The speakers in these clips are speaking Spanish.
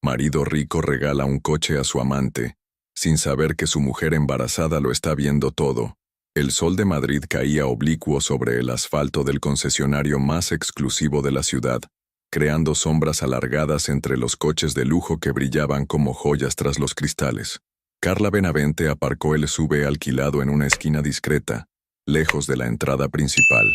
Marido rico regala un coche a su amante, sin saber que su mujer embarazada lo está viendo todo. El sol de Madrid caía oblicuo sobre el asfalto del concesionario más exclusivo de la ciudad, creando sombras alargadas entre los coches de lujo que brillaban como joyas tras los cristales. Carla Benavente aparcó el SUV alquilado en una esquina discreta, lejos de la entrada principal.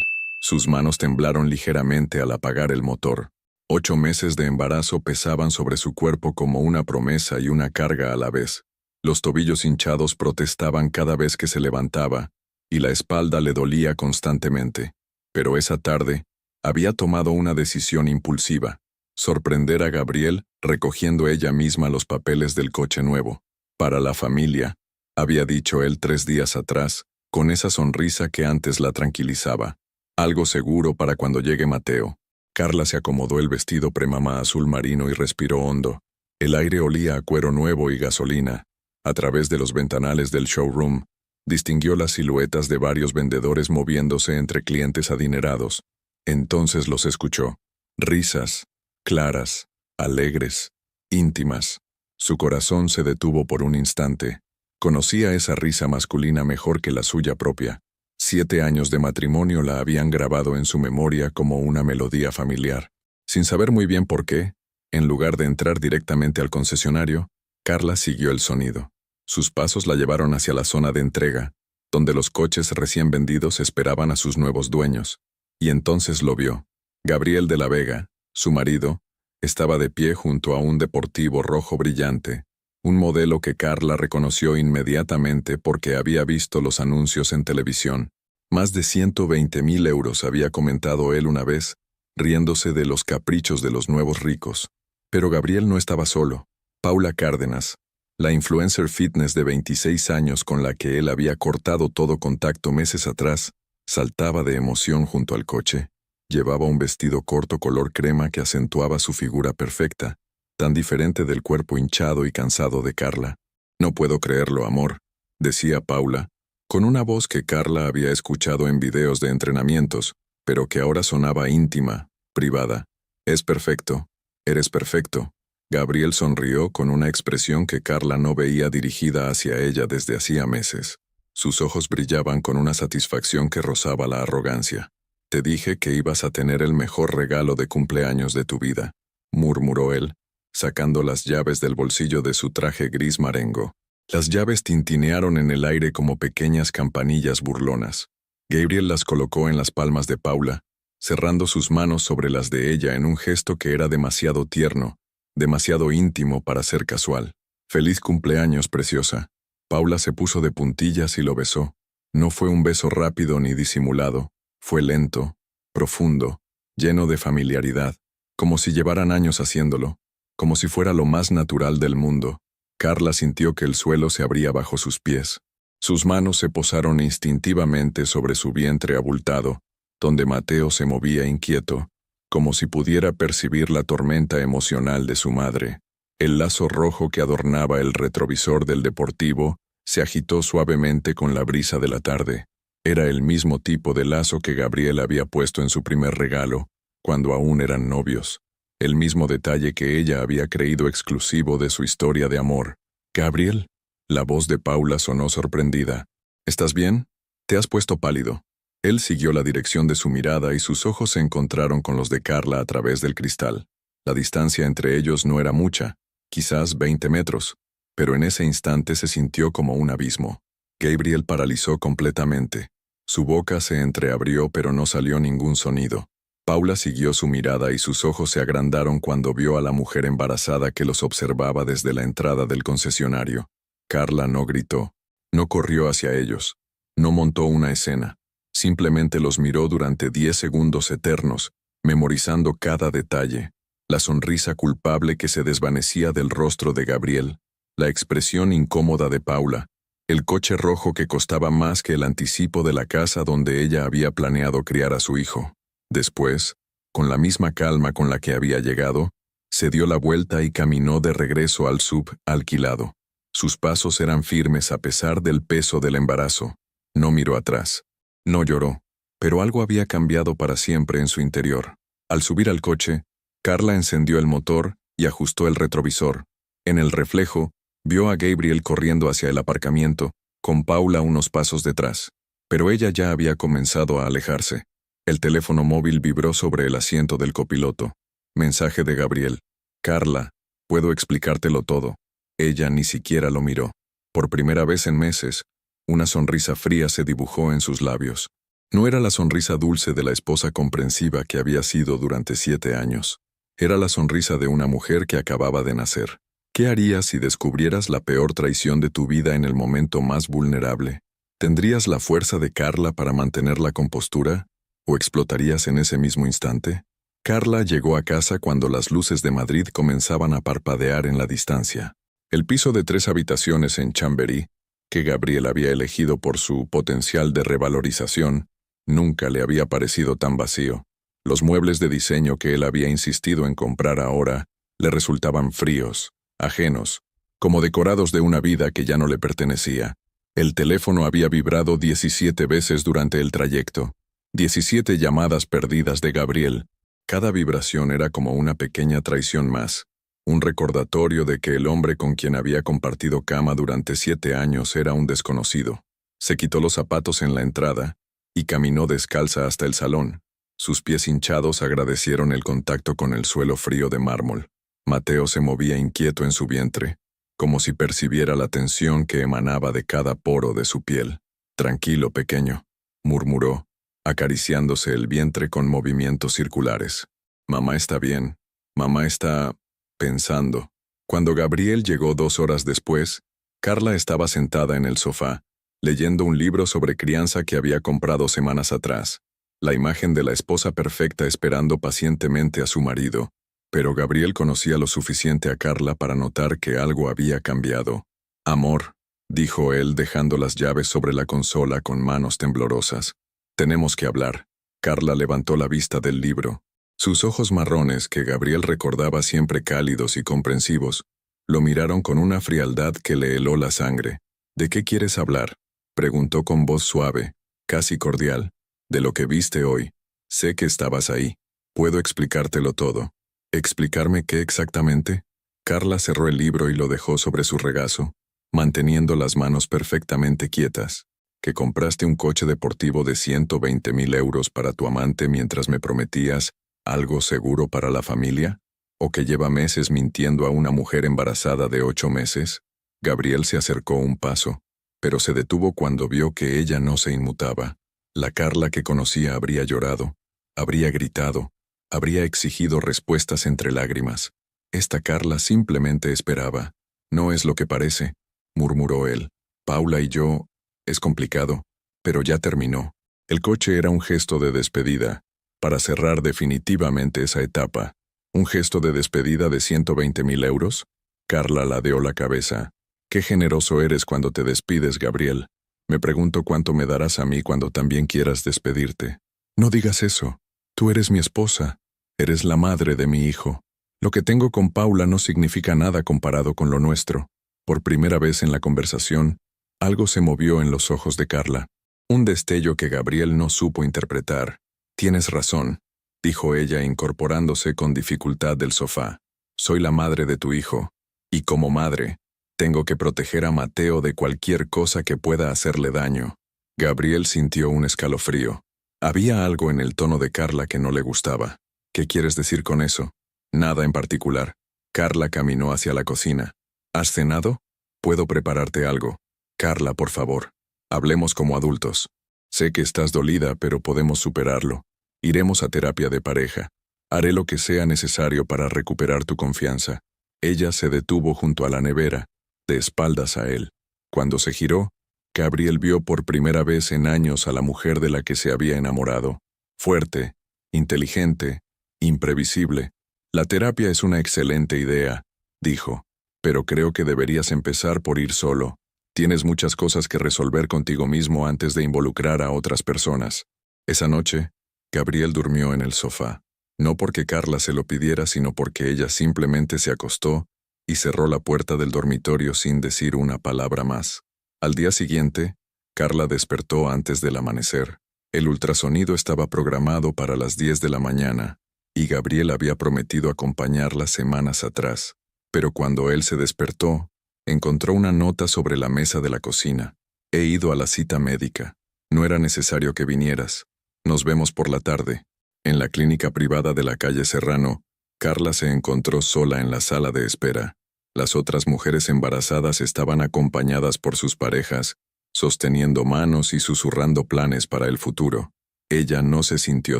Sus manos temblaron ligeramente al apagar el motor. 8 meses de embarazo pesaban sobre su cuerpo como una promesa y una carga a la vez. Los tobillos hinchados protestaban cada vez que se levantaba, y la espalda le dolía constantemente. Pero esa tarde, había tomado una decisión impulsiva: sorprender a Gabriel recogiendo ella misma los papeles del coche nuevo. Para la familia, había dicho él 3 días atrás, con esa sonrisa que antes la tranquilizaba. Algo seguro para cuando llegue Mateo. Carla se acomodó el vestido premamá azul marino y respiró hondo. El aire olía a cuero nuevo y gasolina. A través de los ventanales del showroom, distinguió las siluetas de varios vendedores moviéndose entre clientes adinerados. Entonces los escuchó. Risas, claras, alegres, íntimas. Su corazón se detuvo por un instante. Conocía esa risa masculina mejor que la suya propia. 7 años de matrimonio la habían grabado en su memoria como una melodía familiar. Sin saber muy bien por qué, en lugar de entrar directamente al concesionario, Carla siguió el sonido. Sus pasos la llevaron hacia la zona de entrega, donde los coches recién vendidos esperaban a sus nuevos dueños. Y entonces lo vio. Gabriel de la Vega, su marido, estaba de pie junto a un deportivo rojo brillante, un modelo que Carla reconoció inmediatamente porque había visto los anuncios en televisión. Más de 120.000 euros había comentado él una vez, riéndose de los caprichos de los nuevos ricos. Pero Gabriel no estaba solo. Paula Cárdenas, la influencer fitness de 26 años con la que él había cortado todo contacto meses atrás, saltaba de emoción junto al coche. Llevaba un vestido corto color crema que acentuaba su figura perfecta, tan diferente del cuerpo hinchado y cansado de Carla. «No puedo creerlo, amor», decía Paula, con una voz que Carla había escuchado en videos de entrenamientos, pero que ahora sonaba íntima, privada. «Es perfecto. Eres perfecto». Gabriel sonrió con una expresión que Carla no veía dirigida hacia ella desde hacía meses. Sus ojos brillaban con una satisfacción que rozaba la arrogancia. «Te dije que ibas a tener el mejor regalo de cumpleaños de tu vida», murmuró él, sacando las llaves del bolsillo de su traje gris marengo. Las llaves tintinearon en el aire como pequeñas campanillas burlonas. Gabriel las colocó en las palmas de Paula, cerrando sus manos sobre las de ella en un gesto que era demasiado tierno, demasiado íntimo para ser casual. «Feliz cumpleaños, preciosa». Paula se puso de puntillas y lo besó. No fue un beso rápido ni disimulado, fue lento, profundo, lleno de familiaridad, como si llevaran años haciéndolo, como si fuera lo más natural del mundo. Carla sintió que el suelo se abría bajo sus pies. Sus manos se posaron instintivamente sobre su vientre abultado, donde Mateo se movía inquieto, como si pudiera percibir la tormenta emocional de su madre. El lazo rojo que adornaba el retrovisor del deportivo se agitó suavemente con la brisa de la tarde. Era el mismo tipo de lazo que Gabriel había puesto en su primer regalo, cuando aún eran novios. El mismo detalle que ella había creído exclusivo de su historia de amor. «Gabriel», la voz de Paula sonó sorprendida. «¿Estás bien? Te has puesto pálido». Él siguió la dirección de su mirada y sus ojos se encontraron con los de Carla a través del cristal. La distancia entre ellos no era mucha, quizás 20 metros, pero en ese instante se sintió como un abismo. Gabriel paralizó completamente. Su boca se entreabrió pero no salió ningún sonido. Paula siguió su mirada y sus ojos se agrandaron cuando vio a la mujer embarazada que los observaba desde la entrada del concesionario. Carla no gritó, no corrió hacia ellos, no montó una escena. Simplemente los miró durante 10 segundos eternos, memorizando cada detalle. La sonrisa culpable que se desvanecía del rostro de Gabriel, la expresión incómoda de Paula, el coche rojo que costaba más que el anticipo de la casa donde ella había planeado criar a su hijo. Después, con la misma calma con la que había llegado, se dio la vuelta y caminó de regreso al SUV alquilado. Sus pasos eran firmes a pesar del peso del embarazo. No miró atrás. No lloró, pero algo había cambiado para siempre en su interior. Al subir al coche, Carla encendió el motor y ajustó el retrovisor. En el reflejo, vio a Gabriel corriendo hacia el aparcamiento, con Paula unos pasos detrás. Pero ella ya había comenzado a alejarse. El teléfono móvil vibró sobre el asiento del copiloto. Mensaje de Gabriel. Carla, puedo explicártelo todo. Ella ni siquiera lo miró. Por primera vez en meses, una sonrisa fría se dibujó en sus labios. No era la sonrisa dulce de la esposa comprensiva que había sido durante 7 años. Era la sonrisa de una mujer que acababa de nacer. ¿Qué harías si descubrieras la peor traición de tu vida en el momento más vulnerable? ¿Tendrías la fuerza de Carla para mantener la compostura? ¿O explotarías en ese mismo instante? Carla llegó a casa cuando las luces de Madrid comenzaban a parpadear en la distancia. El piso de 3 habitaciones en Chamberí, que Gabriel había elegido por su potencial de revalorización, nunca le había parecido tan vacío. Los muebles de diseño que él había insistido en comprar ahora le resultaban fríos, ajenos, como decorados de una vida que ya no le pertenecía. El teléfono había vibrado 17 veces durante el trayecto. 17 llamadas perdidas de Gabriel. Cada vibración era como una pequeña traición más. Un recordatorio de que el hombre con quien había compartido cama durante 7 años era un desconocido. Se quitó los zapatos en la entrada y caminó descalza hasta el salón. Sus pies hinchados agradecieron el contacto con el suelo frío de mármol. Mateo se movía inquieto en su vientre, como si percibiera la tensión que emanaba de cada poro de su piel. «Tranquilo, pequeño», murmuró, acariciándose el vientre con movimientos circulares. «Mamá está bien. Mamá está pensando». Cuando Gabriel llegó 2 horas después, Carla estaba sentada en el sofá, leyendo un libro sobre crianza que había comprado semanas atrás. La imagen de la esposa perfecta esperando pacientemente a su marido. Pero Gabriel conocía lo suficiente a Carla para notar que algo había cambiado. «Amor», dijo él dejando las llaves sobre la consola con manos temblorosas. «Tenemos que hablar». Carla levantó la vista del libro. Sus ojos marrones, que Gabriel recordaba siempre cálidos y comprensivos, lo miraron con una frialdad que le heló la sangre. «¿De qué quieres hablar?», preguntó con voz suave, casi cordial. «De lo que viste hoy. Sé que estabas ahí. Puedo explicártelo todo». «¿Explicarme qué exactamente?». Carla cerró el libro y lo dejó sobre su regazo, manteniendo las manos perfectamente quietas. «¿Que compraste un coche deportivo de 120.000 euros para tu amante mientras me prometías algo seguro para la familia? ¿O que lleva meses mintiendo a una mujer embarazada de 8 meses?» Gabriel se acercó un paso, pero se detuvo cuando vio que ella no se inmutaba. La Carla que conocía habría llorado, habría gritado, habría exigido respuestas entre lágrimas. Esta Carla simplemente esperaba. «No es lo que parece», murmuró él. «Paula y yo... es complicado, pero ya terminó». El coche era un gesto de despedida, para cerrar definitivamente esa etapa. ¿Un gesto de despedida de 120.000 euros? Carla ladeó la cabeza. «Qué generoso eres cuando te despides, Gabriel. Me pregunto cuánto me darás a mí cuando también quieras despedirte». «No digas eso. Tú eres mi esposa. Eres la madre de mi hijo. Lo que tengo con Paula no significa nada comparado con lo nuestro». Por primera vez en la conversación, algo se movió en los ojos de Carla. Un destello que Gabriel no supo interpretar. «Tienes razón», dijo ella incorporándose con dificultad del sofá. «Soy la madre de tu hijo. Y como madre, tengo que proteger a Mateo de cualquier cosa que pueda hacerle daño». Gabriel sintió un escalofrío. Había algo en el tono de Carla que no le gustaba. «¿Qué quieres decir con eso?». «Nada en particular». Carla caminó hacia la cocina. «¿Has cenado? Puedo prepararte algo». «Carla, por favor. Hablemos como adultos. Sé que estás dolida, pero podemos superarlo. Iremos a terapia de pareja. Haré lo que sea necesario para recuperar tu confianza». Ella se detuvo junto a la nevera, de espaldas a él. Cuando se giró, Gabriel vio por primera vez en años a la mujer de la que se había enamorado. Fuerte, inteligente, imprevisible. «La terapia es una excelente idea», dijo, «pero creo que deberías empezar por ir solo. Tienes muchas cosas que resolver contigo mismo antes de involucrar a otras personas». Esa noche, Gabriel durmió en el sofá. No porque Carla se lo pidiera, sino porque ella simplemente se acostó y cerró la puerta del dormitorio sin decir una palabra más. Al día siguiente, Carla despertó antes del amanecer. El ultrasonido estaba programado para las 10 de la mañana, y Gabriel había prometido acompañarla semanas atrás. Pero cuando él se despertó, encontró una nota sobre la mesa de la cocina. He ido a la cita médica. No era necesario que vinieras. Nos vemos por la tarde. En la clínica privada de la calle Serrano, Carla se encontró sola en la sala de espera. Las otras mujeres embarazadas estaban acompañadas por sus parejas, sosteniendo manos y susurrando planes para el futuro. Ella no se sintió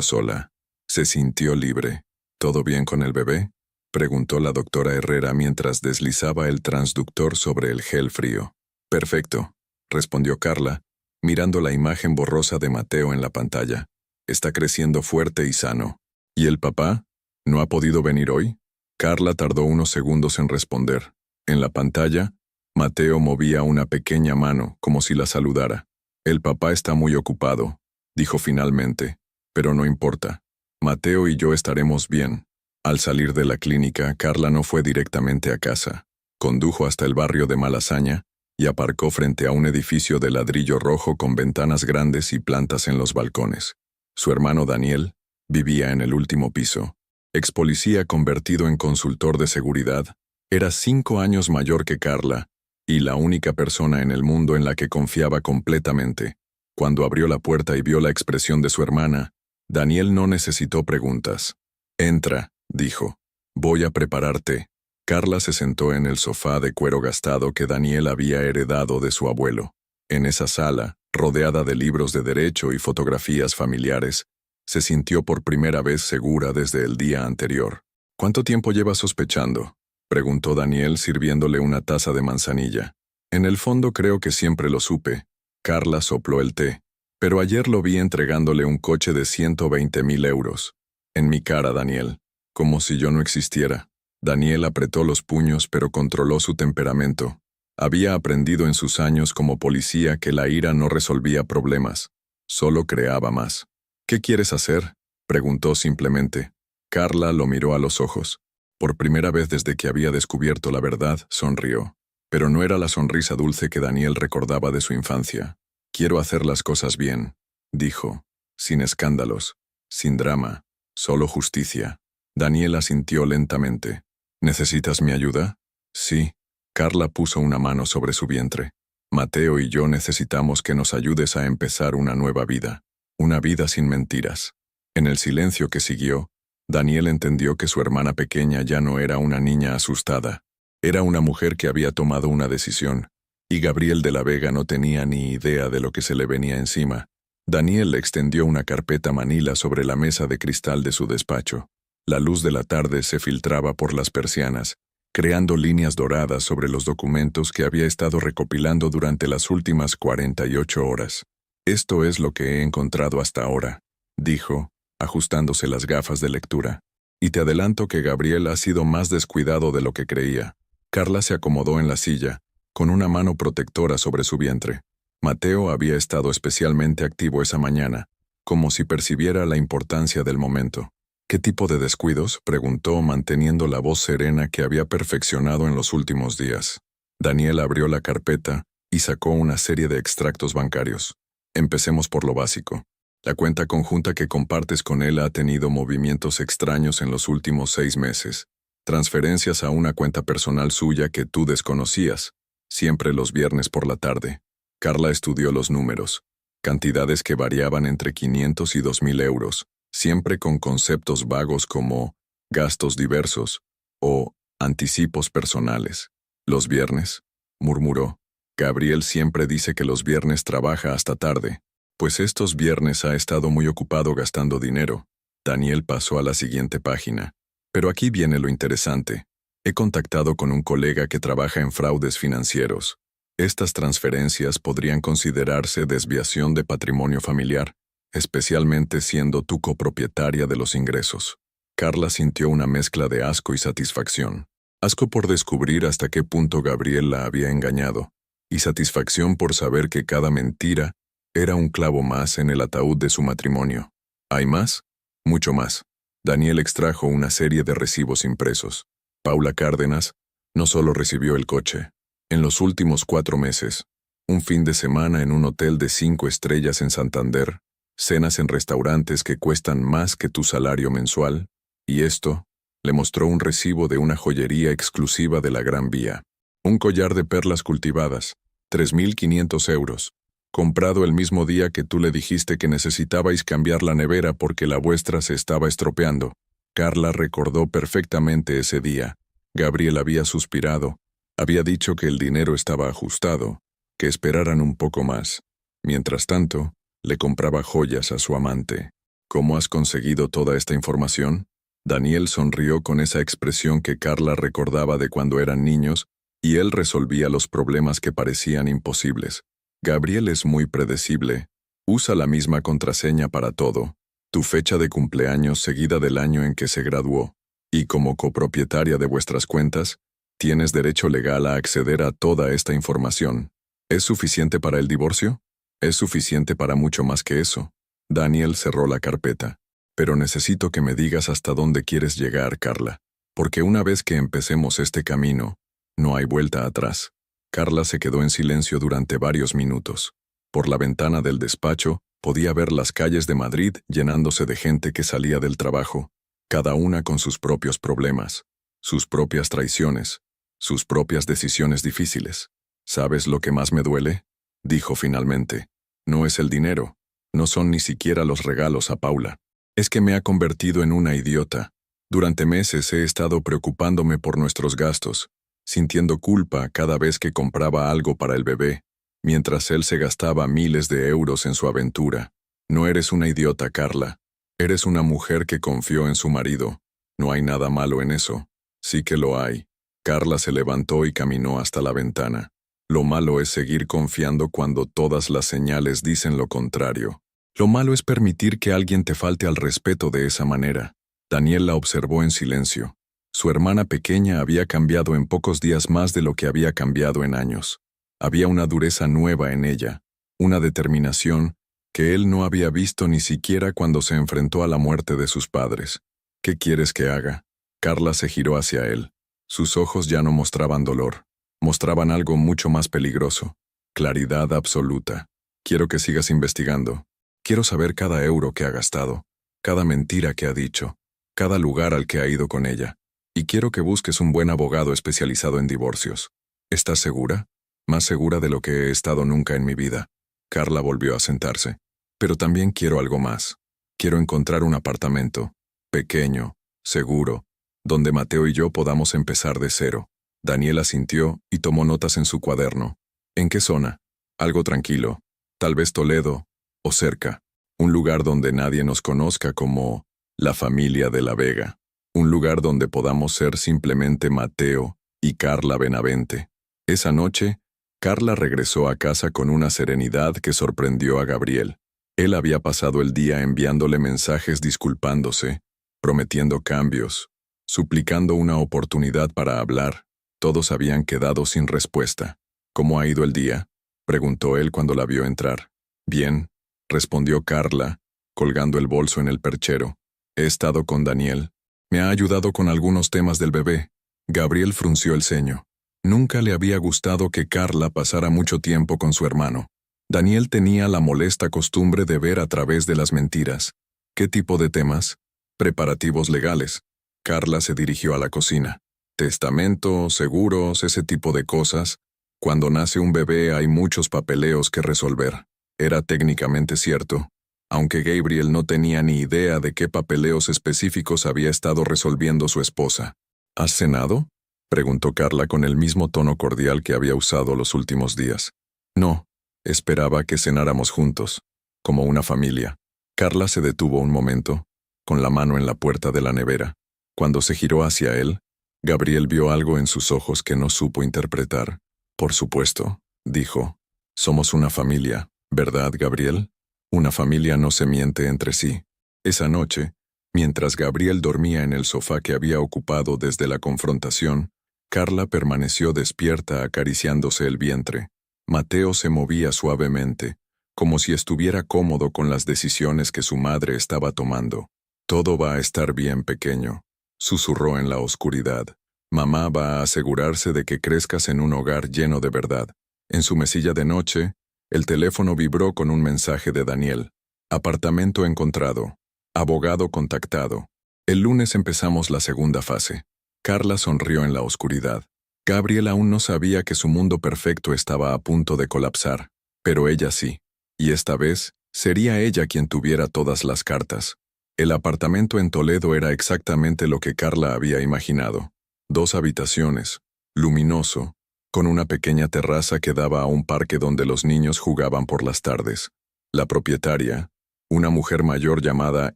sola. Se sintió libre. ¿Todo bien con el bebé?, preguntó la doctora Herrera mientras deslizaba el transductor sobre el gel frío. Perfecto, respondió Carla, mirando la imagen borrosa de Mateo en la pantalla. Está creciendo fuerte y sano. ¿Y el papá? ¿No ha podido venir hoy? Carla tardó unos segundos en responder. En la pantalla, Mateo movía una pequeña mano, como si la saludara. El papá está muy ocupado, dijo finalmente, pero no importa. Mateo y yo estaremos bien. Al salir de la clínica, Carla no fue directamente a casa. Condujo hasta el barrio de Malasaña y aparcó frente a un edificio de ladrillo rojo con ventanas grandes y plantas en los balcones. Su hermano Daniel vivía en el último piso. Ex policía convertido en consultor de seguridad, era 5 años mayor que Carla y la única persona en el mundo en la que confiaba completamente. Cuando abrió la puerta y vio la expresión de su hermana, Daniel no necesitó preguntas. Entra, dijo. Voy a prepararte. Carla se sentó en el sofá de cuero gastado que Daniel había heredado de su abuelo. En esa sala, rodeada de libros de derecho y fotografías familiares, se sintió por primera vez segura desde el día anterior. ¿Cuánto tiempo llevas sospechando?, preguntó Daniel sirviéndole una taza de manzanilla. En el fondo creo que siempre lo supe. Carla sopló el té. Pero ayer lo vi entregándole un coche de 120.000 euros. En mi cara, Daniel. Como si yo no existiera. Daniel apretó los puños pero controló su temperamento. Había aprendido en sus años como policía que la ira no resolvía problemas, solo creaba más. ¿Qué quieres hacer?, preguntó simplemente. Carla lo miró a los ojos. Por primera vez desde que había descubierto la verdad, sonrió. Pero no era la sonrisa dulce que Daniel recordaba de su infancia. Quiero hacer las cosas bien, dijo, sin escándalos, sin drama, solo justicia. Daniel asintió lentamente. ¿Necesitas mi ayuda? Sí. Carla puso una mano sobre su vientre. Mateo y yo necesitamos que nos ayudes a empezar una nueva vida. Una vida sin mentiras. En el silencio que siguió, Daniel entendió que su hermana pequeña ya no era una niña asustada. Era una mujer que había tomado una decisión, y Gabriel de la Vega no tenía ni idea de lo que se le venía encima. Daniel le extendió una carpeta manila sobre la mesa de cristal de su despacho. La luz de la tarde se filtraba por las persianas, creando líneas doradas sobre los documentos que había estado recopilando durante las últimas 48 horas. Esto es lo que he encontrado hasta ahora, dijo, ajustándose las gafas de lectura. Y te adelanto que Gabriel ha sido más descuidado de lo que creía. Carla se acomodó en la silla, con una mano protectora sobre su vientre. Mateo había estado especialmente activo esa mañana, como si percibiera la importancia del momento. ¿Qué tipo de descuidos?, preguntó manteniendo la voz serena que había perfeccionado en los últimos días. Daniel abrió la carpeta y sacó una serie de extractos bancarios. Empecemos por lo básico. La cuenta conjunta que compartes con él ha tenido movimientos extraños en los últimos 6 meses. Transferencias a una cuenta personal suya que tú desconocías, siempre los viernes por la tarde. Carla estudió los números. Cantidades que variaban entre 500 y 2.000 euros, siempre con conceptos vagos como gastos diversos o anticipos personales. ¿Los viernes?, murmuró. Gabriel siempre dice que los viernes trabaja hasta tarde. Pues estos viernes ha estado muy ocupado gastando dinero. Daniel pasó a la siguiente página. Pero aquí viene lo interesante. He contactado con un colega que trabaja en fraudes financieros. Estas transferencias podrían considerarse desviación de patrimonio familiar, especialmente siendo tú copropietaria de los ingresos. Carla sintió una mezcla de asco y satisfacción. Asco por descubrir hasta qué punto Gabriel la había engañado, y satisfacción por saber que cada mentira era un clavo más en el ataúd de su matrimonio. ¿Hay más? Mucho más. Daniel extrajo una serie de recibos impresos. Paula Cárdenas no solo recibió el coche. En los últimos 4 meses, un fin de semana en un hotel de 5 estrellas en Santander, cenas en restaurantes que cuestan más que tu salario mensual, ¿Y esto? Le mostró un recibo de una joyería exclusiva de la Gran Vía. Un collar de perlas cultivadas, 3.500 euros. Comprado el mismo día que tú le dijiste que necesitabais cambiar la nevera porque la vuestra se estaba estropeando. Carla recordó perfectamente ese día. Gabriel había suspirado. Había dicho que el dinero estaba ajustado, que esperaran un poco más. Mientras tanto, le compraba joyas a su amante. ¿Cómo has conseguido toda esta información? Daniel sonrió con esa expresión que Carla recordaba de cuando eran niños, y él resolvía los problemas que parecían imposibles. Gabriel es muy predecible. Usa la misma contraseña para todo. Tu fecha de cumpleaños seguida del año en que se graduó. Y como copropietaria de vuestras cuentas, tienes derecho legal a acceder a toda esta información. ¿Es suficiente para el divorcio? Es suficiente para mucho más que eso. Daniel cerró la carpeta. Pero necesito que me digas hasta dónde quieres llegar, Carla. Porque una vez que empecemos este camino, no hay vuelta atrás. Carla se quedó en silencio durante varios minutos. Por la ventana del despacho, podía ver las calles de Madrid llenándose de gente que salía del trabajo, cada una con sus propios problemas, sus propias traiciones, sus propias decisiones difíciles. ¿Sabes lo que más me duele? Dijo finalmente. No es el dinero, no son ni siquiera los regalos a Paula. Es que me ha convertido en una idiota. Durante meses he estado preocupándome por nuestros gastos, sintiendo culpa cada vez que compraba algo para el bebé, mientras él se gastaba miles de euros en su aventura. No eres una idiota, Carla. Eres una mujer que confió en su marido. No hay nada malo en eso. Sí que lo hay. Carla se levantó y caminó hasta la ventana. Lo malo es seguir confiando cuando todas las señales dicen lo contrario. Lo malo es permitir que alguien te falte al respeto de esa manera. Daniel la observó en silencio. Su hermana pequeña había cambiado en pocos días más de lo que había cambiado en años. Había una dureza nueva en ella, una determinación que él no había visto ni siquiera cuando se enfrentó a la muerte de sus padres. ¿Qué quieres que haga? Carla se giró hacia él. Sus ojos ya no mostraban dolor. Mostraban algo mucho más peligroso. Claridad absoluta. Quiero que sigas investigando. Quiero saber cada euro que ha gastado, cada mentira que ha dicho, cada lugar al que ha ido con ella. Y quiero que busques un buen abogado especializado en divorcios. ¿Estás segura? Más segura de lo que he estado nunca en mi vida. Carla volvió a sentarse. Pero también quiero algo más. Quiero encontrar un apartamento, pequeño, seguro, donde Mateo y yo podamos empezar de cero. Daniel asintió y tomó notas en su cuaderno. ¿En qué zona? Algo tranquilo. Tal vez Toledo, o cerca. Un lugar donde nadie nos conozca como la familia de la Vega. Un lugar donde podamos ser simplemente Mateo y Carla Benavente. Esa noche, Carla regresó a casa con una serenidad que sorprendió a Gabriel. Él había pasado el día enviándole mensajes disculpándose, prometiendo cambios, suplicando una oportunidad para hablar. Todos habían quedado sin respuesta. ¿Cómo ha ido el día?, preguntó él cuando la vio entrar. Bien, respondió Carla, colgando el bolso en el perchero. He estado con Daniel. Me ha ayudado con algunos temas del bebé. Gabriel frunció el ceño. Nunca le había gustado que Carla pasara mucho tiempo con su hermano. Daniel tenía la molesta costumbre de ver a través de las mentiras. ¿Qué tipo de temas? Preparativos legales. Carla se dirigió a la cocina. Testamento, seguros, ese tipo de cosas. Cuando nace un bebé hay muchos papeleos que resolver. Era técnicamente cierto, aunque Gabriel no tenía ni idea de qué papeleos específicos había estado resolviendo su esposa. ¿Has cenado?, preguntó Carla con el mismo tono cordial que había usado los últimos días. No, esperaba que cenáramos juntos, como una familia. Carla se detuvo un momento, con la mano en la puerta de la nevera. Cuando se giró hacia él, Gabriel vio algo en sus ojos que no supo interpretar. Por supuesto, dijo. Somos una familia, ¿verdad, Gabriel? Una familia no se miente entre sí. Esa noche, mientras Gabriel dormía en el sofá que había ocupado desde la confrontación, Carla permaneció despierta acariciándose el vientre. Mateo se movía suavemente, como si estuviera cómodo con las decisiones que su madre estaba tomando. Todo va a estar bien, pequeño, susurró en la oscuridad. Mamá va a asegurarse de que crezcas en un hogar lleno de verdad. En su mesilla de noche, el teléfono vibró con un mensaje de Daniel. Apartamento encontrado. Abogado contactado. El lunes empezamos la segunda fase. Carla sonrió en la oscuridad. Gabriel aún no sabía que su mundo perfecto estaba a punto de colapsar, pero ella sí. Y esta vez, sería ella quien tuviera todas las cartas. El apartamento en Toledo era exactamente lo que Carla había imaginado. 2 habitaciones, luminoso, con una pequeña terraza que daba a un parque donde los niños jugaban por las tardes. La propietaria, una mujer mayor llamada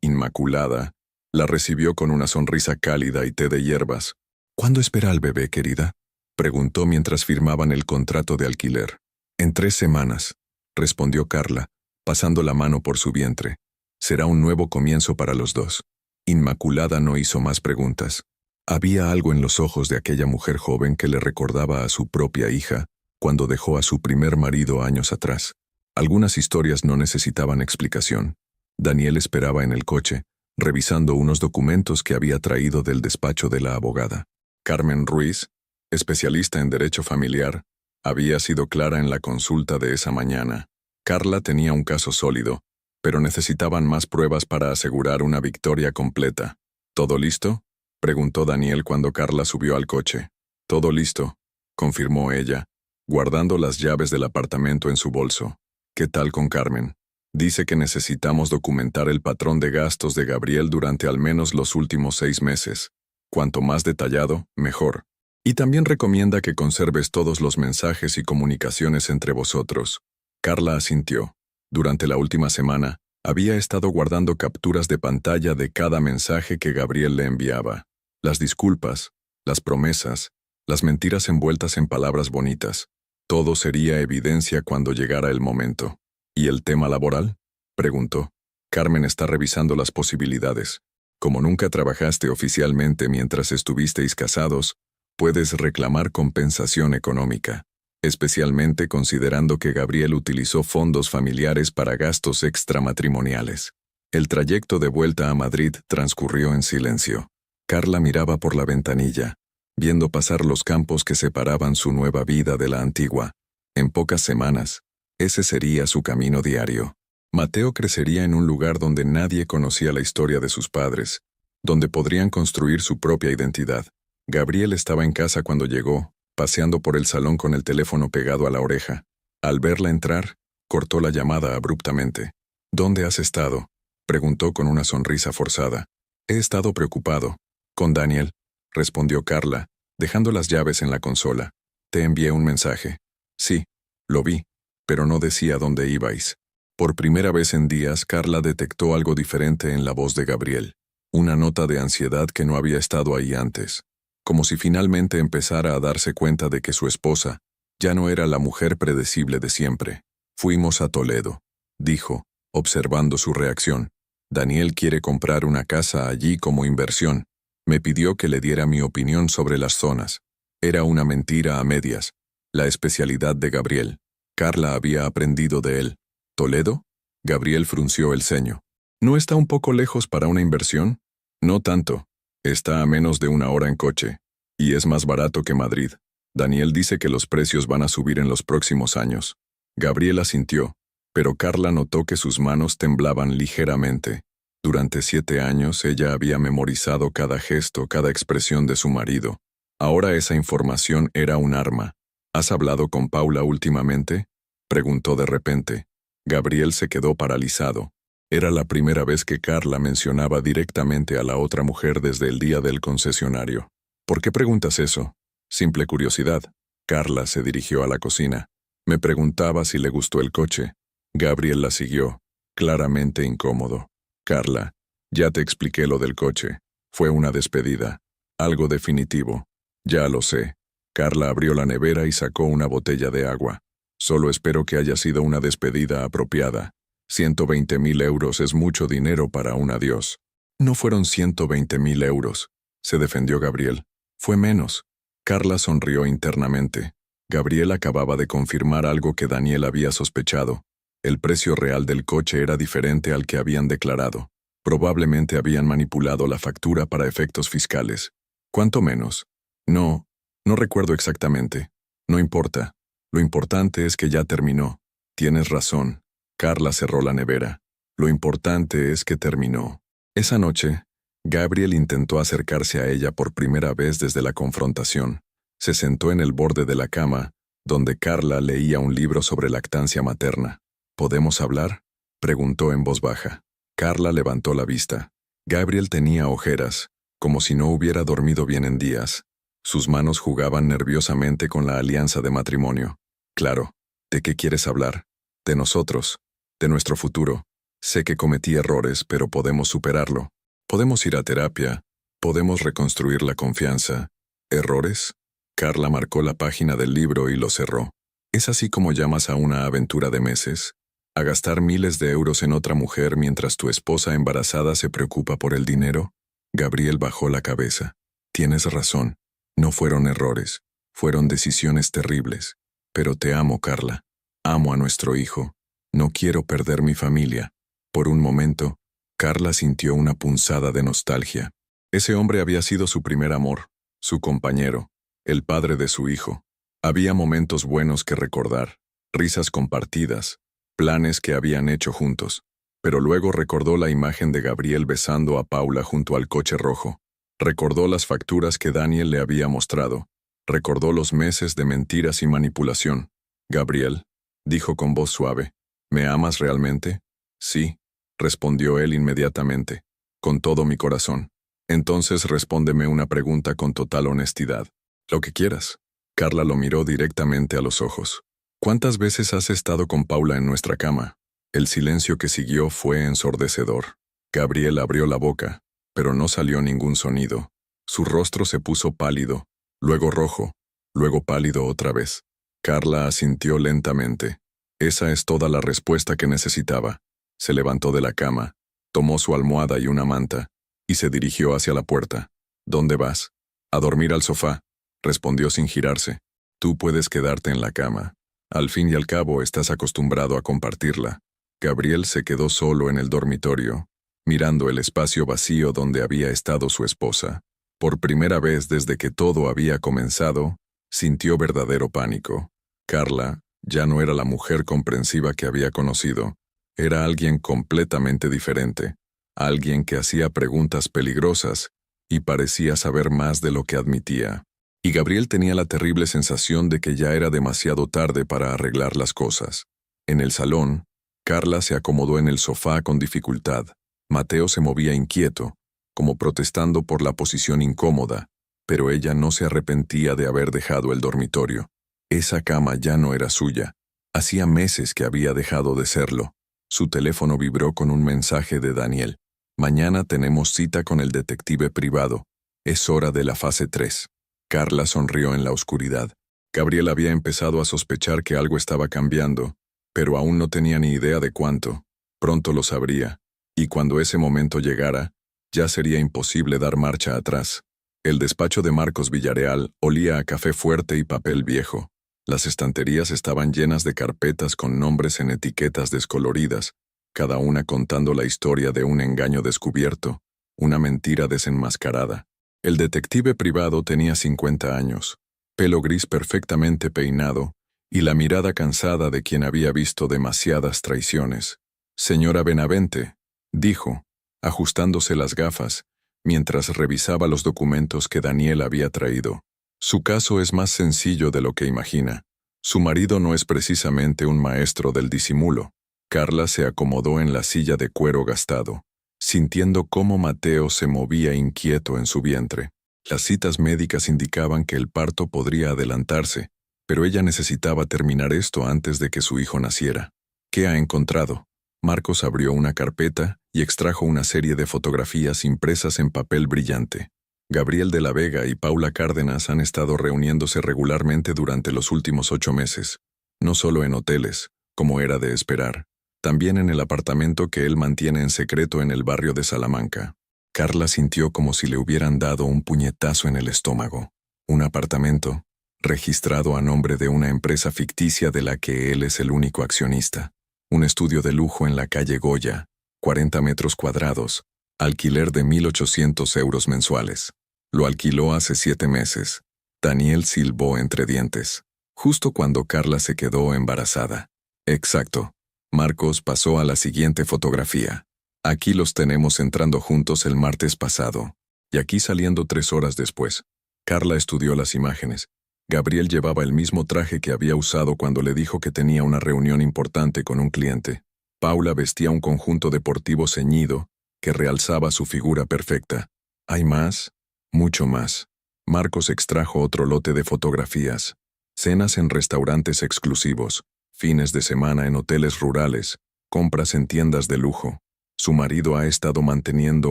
Inmaculada, la recibió con una sonrisa cálida y té de hierbas. ¿Cuándo espera al bebé, querida?, preguntó mientras firmaban el contrato de alquiler. En 3 semanas, respondió Carla, pasando la mano por su vientre. Será un nuevo comienzo para los dos. Inmaculada no hizo más preguntas. Había algo en los ojos de aquella mujer joven que le recordaba a su propia hija cuando dejó a su primer marido años atrás. Algunas historias no necesitaban explicación. Daniel esperaba en el coche, revisando unos documentos que había traído del despacho de la abogada. Carmen Ruiz, especialista en derecho familiar, había sido clara en la consulta de esa mañana. Carla tenía un caso sólido, pero necesitaban más pruebas para asegurar una victoria completa. ¿Todo listo?, preguntó Daniel cuando Carla subió al coche. Todo listo, confirmó ella, guardando las llaves del apartamento en su bolso. ¿Qué tal con Carmen? Dice que necesitamos documentar el patrón de gastos de Gabriel durante al menos los últimos 6 meses. Cuanto más detallado, mejor. Y también recomienda que conserves todos los mensajes y comunicaciones entre vosotros. Carla asintió. Durante la última semana, había estado guardando capturas de pantalla de cada mensaje que Gabriel le enviaba. Las disculpas, las promesas, las mentiras envueltas en palabras bonitas. Todo sería evidencia cuando llegara el momento. ¿Y el tema laboral?, preguntó. Carmen está revisando las posibilidades. Como nunca trabajaste oficialmente mientras estuvisteis casados, puedes reclamar compensación económica, especialmente considerando que Gabriel utilizó fondos familiares para gastos extramatrimoniales. El trayecto de vuelta a Madrid transcurrió en silencio. Carla miraba por la ventanilla, viendo pasar los campos que separaban su nueva vida de la antigua. En pocas semanas, ese sería su camino diario. Mateo crecería en un lugar donde nadie conocía la historia de sus padres, donde podrían construir su propia identidad. Gabriel estaba en casa cuando llegó, paseando por el salón con el teléfono pegado a la oreja. Al verla entrar, cortó la llamada abruptamente. ¿Dónde has estado?, preguntó con una sonrisa forzada. He estado preocupado. Con Daniel, respondió Carla, dejando las llaves en la consola. Te envié un mensaje. Sí, lo vi, pero no decía dónde ibais. Por primera vez en días, Carla detectó algo diferente en la voz de Gabriel. Una nota de ansiedad que no había estado ahí antes. Como si finalmente empezara a darse cuenta de que su esposa ya no era la mujer predecible de siempre. Fuimos a Toledo, dijo, observando su reacción. Daniel quiere comprar una casa allí como inversión. Me pidió que le diera mi opinión sobre las zonas. Era una mentira a medias, la especialidad de Gabriel. Carla había aprendido de él. ¿Toledo? Gabriel frunció el ceño. ¿No está un poco lejos para una inversión? No tanto. Está a menos de 1 hora en coche. Y es más barato que Madrid. Daniel dice que los precios van a subir en los próximos años. Gabriel asintió, pero Carla notó que sus manos temblaban ligeramente. Durante 7 años ella había memorizado cada gesto, cada expresión de su marido. Ahora esa información era un arma. ¿Has hablado con Paula últimamente?, preguntó de repente. Gabriel se quedó paralizado. Era la primera vez que Carla mencionaba directamente a la otra mujer desde el día del concesionario. ¿Por qué preguntas eso? Simple curiosidad. Carla se dirigió a la cocina. Me preguntaba si le gustó el coche. Gabriel la siguió, claramente incómodo. Carla, ya te expliqué lo del coche. Fue una despedida. Algo definitivo. Ya lo sé. Carla abrió la nevera y sacó una botella de agua. Solo espero que haya sido una despedida apropiada. 120.000 euros es mucho dinero para un adiós. No fueron 120.000 euros, se defendió Gabriel. Fue menos. Carla sonrió internamente. Gabriel acababa de confirmar algo que Daniel había sospechado. El precio real del coche era diferente al que habían declarado. Probablemente habían manipulado la factura para efectos fiscales. ¿Cuánto menos? No recuerdo exactamente. No importa. Lo importante es que ya terminó. Tienes razón. Carla cerró la nevera. Lo importante es que terminó. Esa noche, Gabriel intentó acercarse a ella por primera vez desde la confrontación. Se sentó en el borde de la cama, donde Carla leía un libro sobre lactancia materna. ¿Podemos hablar?, preguntó en voz baja. Carla levantó la vista. Gabriel tenía ojeras, como si no hubiera dormido bien en días. Sus manos jugaban nerviosamente con la alianza de matrimonio. Claro, ¿de qué quieres hablar? De nosotros, de nuestro futuro. Sé que cometí errores, pero podemos superarlo. Podemos ir a terapia, podemos reconstruir la confianza. ¿Errores? Carla marcó la página del libro y lo cerró. ¿Es así como llamas a una aventura de meses? ¿A gastar miles de euros en otra mujer mientras tu esposa embarazada se preocupa por el dinero? Gabriel bajó la cabeza. Tienes razón. No fueron errores. Fueron decisiones terribles. Pero te amo, Carla. Amo a nuestro hijo. No quiero perder mi familia. Por un momento, Carla sintió una punzada de nostalgia. Ese hombre había sido su primer amor, su compañero, el padre de su hijo. Había momentos buenos que recordar, risas compartidas, planes que habían hecho juntos. Pero luego recordó la imagen de Gabriel besando a Paula junto al coche rojo. Recordó las facturas que Daniel le había mostrado. Recordó los meses de mentiras y manipulación. Gabriel, dijo con voz suave, ¿me amas realmente? Sí, respondió él inmediatamente, con todo mi corazón. Entonces respóndeme una pregunta con total honestidad. Lo que quieras. Carla lo miró directamente a los ojos. ¿Cuántas veces has estado con Paula en nuestra cama? El silencio que siguió fue ensordecedor. Gabriel abrió la boca, pero no salió ningún sonido. Su rostro se puso pálido, luego rojo, luego pálido otra vez. Carla asintió lentamente. Esa es toda la respuesta que necesitaba. Se levantó de la cama, tomó su almohada y una manta, y se dirigió hacia la puerta. ¿Dónde vas? A dormir al sofá, respondió sin girarse. Tú puedes quedarte en la cama. Al fin y al cabo estás acostumbrado a compartirla. Gabriel se quedó solo en el dormitorio, mirando el espacio vacío donde había estado su esposa. Por primera vez desde que todo había comenzado, sintió verdadero pánico. Carla ya no era la mujer comprensiva que había conocido. Era alguien completamente diferente, alguien que hacía preguntas peligrosas y parecía saber más de lo que admitía. Y Gabriel tenía la terrible sensación de que ya era demasiado tarde para arreglar las cosas. En el salón, Carla se acomodó en el sofá con dificultad. Mateo se movía inquieto, como protestando por la posición incómoda, pero ella no se arrepentía de haber dejado el dormitorio. Esa cama ya no era suya. Hacía meses que había dejado de serlo. Su teléfono vibró con un mensaje de Daniel. Mañana tenemos cita con el detective privado. Es hora de la fase 3. Carla sonrió en la oscuridad. Gabriel había empezado a sospechar que algo estaba cambiando, pero aún no tenía ni idea de cuánto. Pronto lo sabría, y cuando ese momento llegara, ya sería imposible dar marcha atrás. El despacho de Marcos Villarreal olía a café fuerte y papel viejo. Las estanterías estaban llenas de carpetas con nombres en etiquetas descoloridas, cada una contando la historia de un engaño descubierto, una mentira desenmascarada. El detective privado tenía 50 años, pelo gris perfectamente peinado, y la mirada cansada de quien había visto demasiadas traiciones. «Señora Benavente», dijo, ajustándose las gafas, mientras revisaba los documentos que Daniel había traído. Su caso es más sencillo de lo que imagina. Su marido no es precisamente un maestro del disimulo. Carla se acomodó en la silla de cuero gastado, sintiendo cómo Mateo se movía inquieto en su vientre. Las citas médicas indicaban que el parto podría adelantarse, pero ella necesitaba terminar esto antes de que su hijo naciera. ¿Qué ha encontrado? Marcos abrió una carpeta y extrajo una serie de fotografías impresas en papel brillante. Gabriel de la Vega y Paula Cárdenas han estado reuniéndose regularmente durante los últimos 8 meses, no solo en hoteles, como era de esperar, también en el apartamento que él mantiene en secreto en el barrio de Salamanca. Carla sintió como si le hubieran dado un puñetazo en el estómago. Un apartamento, registrado a nombre de una empresa ficticia de la que él es el único accionista. Un estudio de lujo en la calle Goya, 40 metros cuadrados, alquiler de 1.800 euros mensuales. Lo alquiló hace 7 meses. Daniel silbó entre dientes, justo cuando Carla se quedó embarazada. Exacto. Marcos pasó a la siguiente fotografía. Aquí los tenemos entrando juntos el martes pasado. Y aquí saliendo 3 horas después. Carla estudió las imágenes. Gabriel llevaba el mismo traje que había usado cuando le dijo que tenía una reunión importante con un cliente. Paula vestía un conjunto deportivo ceñido que realzaba su figura perfecta. ¿Hay más? Mucho más. Marcos extrajo otro lote de fotografías. Cenas en restaurantes exclusivos, fines de semana en hoteles rurales, compras en tiendas de lujo. Su marido ha estado manteniendo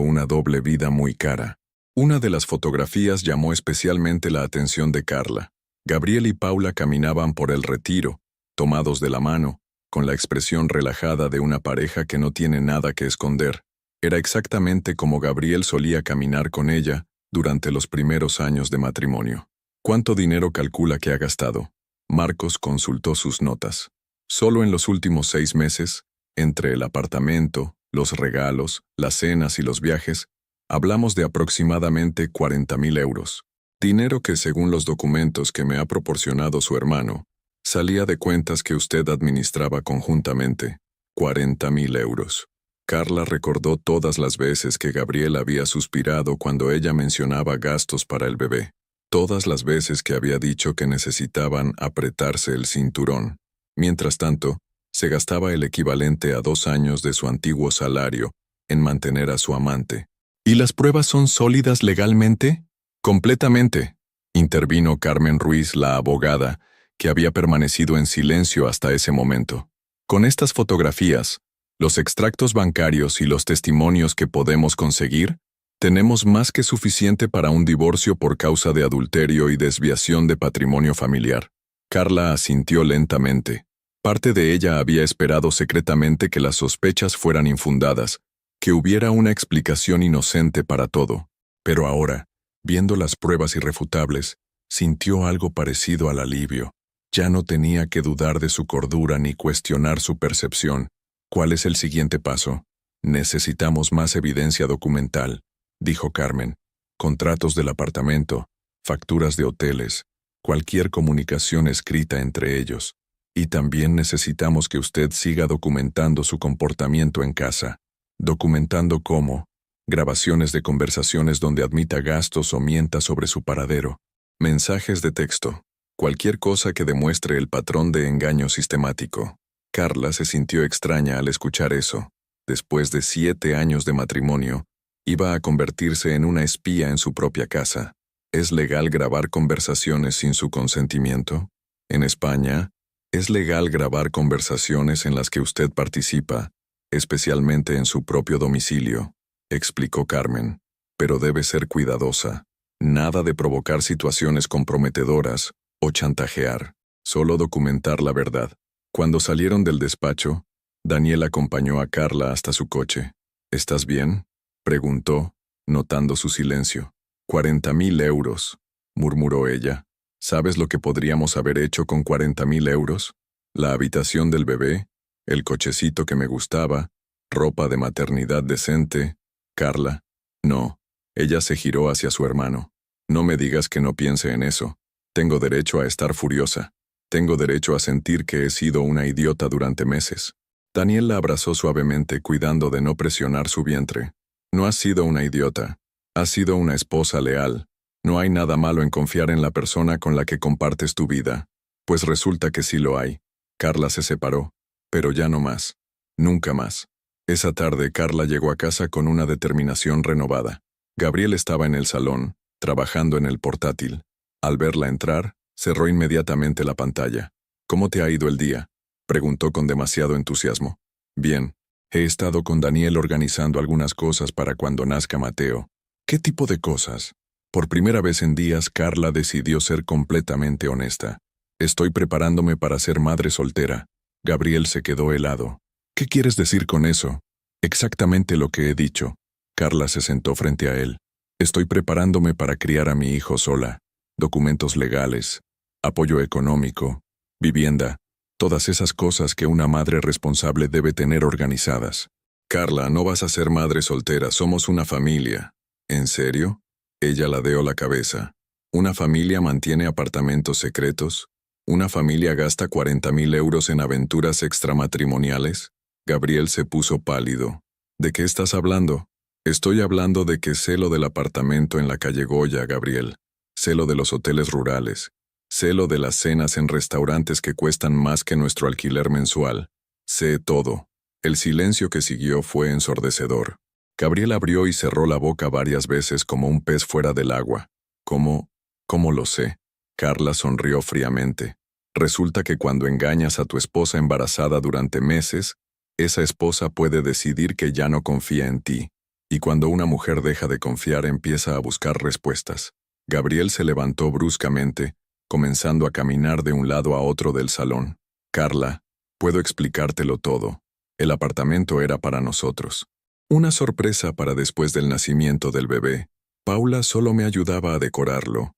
una doble vida muy cara. Una de las fotografías llamó especialmente la atención de Carla. Gabriel y Paula caminaban por el retiro, tomados de la mano, con la expresión relajada de una pareja que no tiene nada que esconder. Era exactamente como Gabriel solía caminar con ella durante los primeros años de matrimonio. ¿Cuánto dinero calcula que ha gastado? Marcos consultó sus notas. Solo en los últimos 6 meses, entre el apartamento, los regalos, las cenas y los viajes, hablamos de aproximadamente 40.000 euros. Dinero que, según los documentos que me ha proporcionado su hermano, salía de cuentas que usted administraba conjuntamente. 40.000 euros. Carla recordó todas las veces que Gabriel había suspirado cuando ella mencionaba gastos para el bebé. Todas las veces que había dicho que necesitaban apretarse el cinturón. Mientras tanto, se gastaba el equivalente a 2 años de su antiguo salario en mantener a su amante. ¿Y las pruebas son sólidas legalmente? Completamente, intervino Carmen Ruiz, la abogada, que había permanecido en silencio hasta ese momento. Con estas fotografías, los extractos bancarios y los testimonios que podemos conseguir, tenemos más que suficiente para un divorcio por causa de adulterio y desviación de patrimonio familiar. Carla asintió lentamente. Parte de ella había esperado secretamente que las sospechas fueran infundadas, que hubiera una explicación inocente para todo. Pero ahora, viendo las pruebas irrefutables, sintió algo parecido al alivio. Ya no tenía que dudar de su cordura ni cuestionar su percepción. ¿Cuál es el siguiente paso? Necesitamos más evidencia documental, dijo Carmen. Contratos del apartamento, facturas de hoteles, cualquier comunicación escrita entre ellos. Y también necesitamos que usted siga documentando su comportamiento en casa. Documentando cómo, grabaciones de conversaciones donde admita gastos o mienta sobre su paradero, mensajes de texto, cualquier cosa que demuestre el patrón de engaño sistemático. Carla se sintió extraña al escuchar eso. Después de 7 años de matrimonio, iba a convertirse en una espía en su propia casa. ¿Es legal grabar conversaciones sin su consentimiento? En España, es legal grabar conversaciones en las que usted participa, especialmente en su propio domicilio, explicó Carmen, pero debe ser cuidadosa. Nada de provocar situaciones comprometedoras o chantajear, solo documentar la verdad. Cuando salieron del despacho, Daniel acompañó a Carla hasta su coche. ¿Estás bien?, preguntó, notando su silencio. 40.000 euros, murmuró ella. ¿Sabes lo que podríamos haber hecho con 40.000 euros? La habitación del bebé, el cochecito que me gustaba, ropa de maternidad decente. Carla. No. Ella se giró hacia su hermano. No me digas que no piense en eso. Tengo derecho a estar furiosa. Tengo derecho a sentir que he sido una idiota durante meses. Daniel la abrazó suavemente, cuidando de no presionar su vientre. No has sido una idiota. Has sido una esposa leal. No hay nada malo en confiar en la persona con la que compartes tu vida. Pues resulta que sí lo hay. Carla se separó. Pero ya no más. Nunca más. Esa tarde Carla llegó a casa con una determinación renovada. Gabriel estaba en el salón, trabajando en el portátil. Al verla entrar, cerró inmediatamente la pantalla. ¿Cómo te ha ido el día?, preguntó con demasiado entusiasmo. Bien. He estado con Daniel organizando algunas cosas para cuando nazca Mateo. ¿Qué tipo de cosas? Por primera vez en días, Carla decidió ser completamente honesta. Estoy preparándome para ser madre soltera. Gabriel se quedó helado. ¿Qué quieres decir con eso? Exactamente lo que he dicho. Carla se sentó frente a él. Estoy preparándome para criar a mi hijo sola. Documentos legales, apoyo económico, vivienda, todas esas cosas que una madre responsable debe tener organizadas. Carla, no vas a ser madre soltera, somos una familia. ¿En serio? Ella ladeó la cabeza. ¿Una familia mantiene apartamentos secretos? ¿Una familia gasta 40.000 euros en aventuras extramatrimoniales? Gabriel se puso pálido. ¿De qué estás hablando? Estoy hablando de que sé lo del apartamento en la calle Goya, Gabriel. Sé lo de los hoteles rurales. Sé lo de las cenas en restaurantes que cuestan más que nuestro alquiler mensual. Sé todo. El silencio que siguió fue ensordecedor. Gabriel abrió y cerró la boca varias veces como un pez fuera del agua. ¿Cómo lo sé? Carla sonrió fríamente. Resulta que cuando engañas a tu esposa embarazada durante meses, esa esposa puede decidir que ya no confía en ti. Y cuando una mujer deja de confiar empieza a buscar respuestas. Gabriel se levantó bruscamente, comenzando a caminar de un lado a otro del salón. Carla, puedo explicártelo todo. El apartamento era para nosotros. Una sorpresa para después del nacimiento del bebé. Paula solo me ayudaba a decorarlo.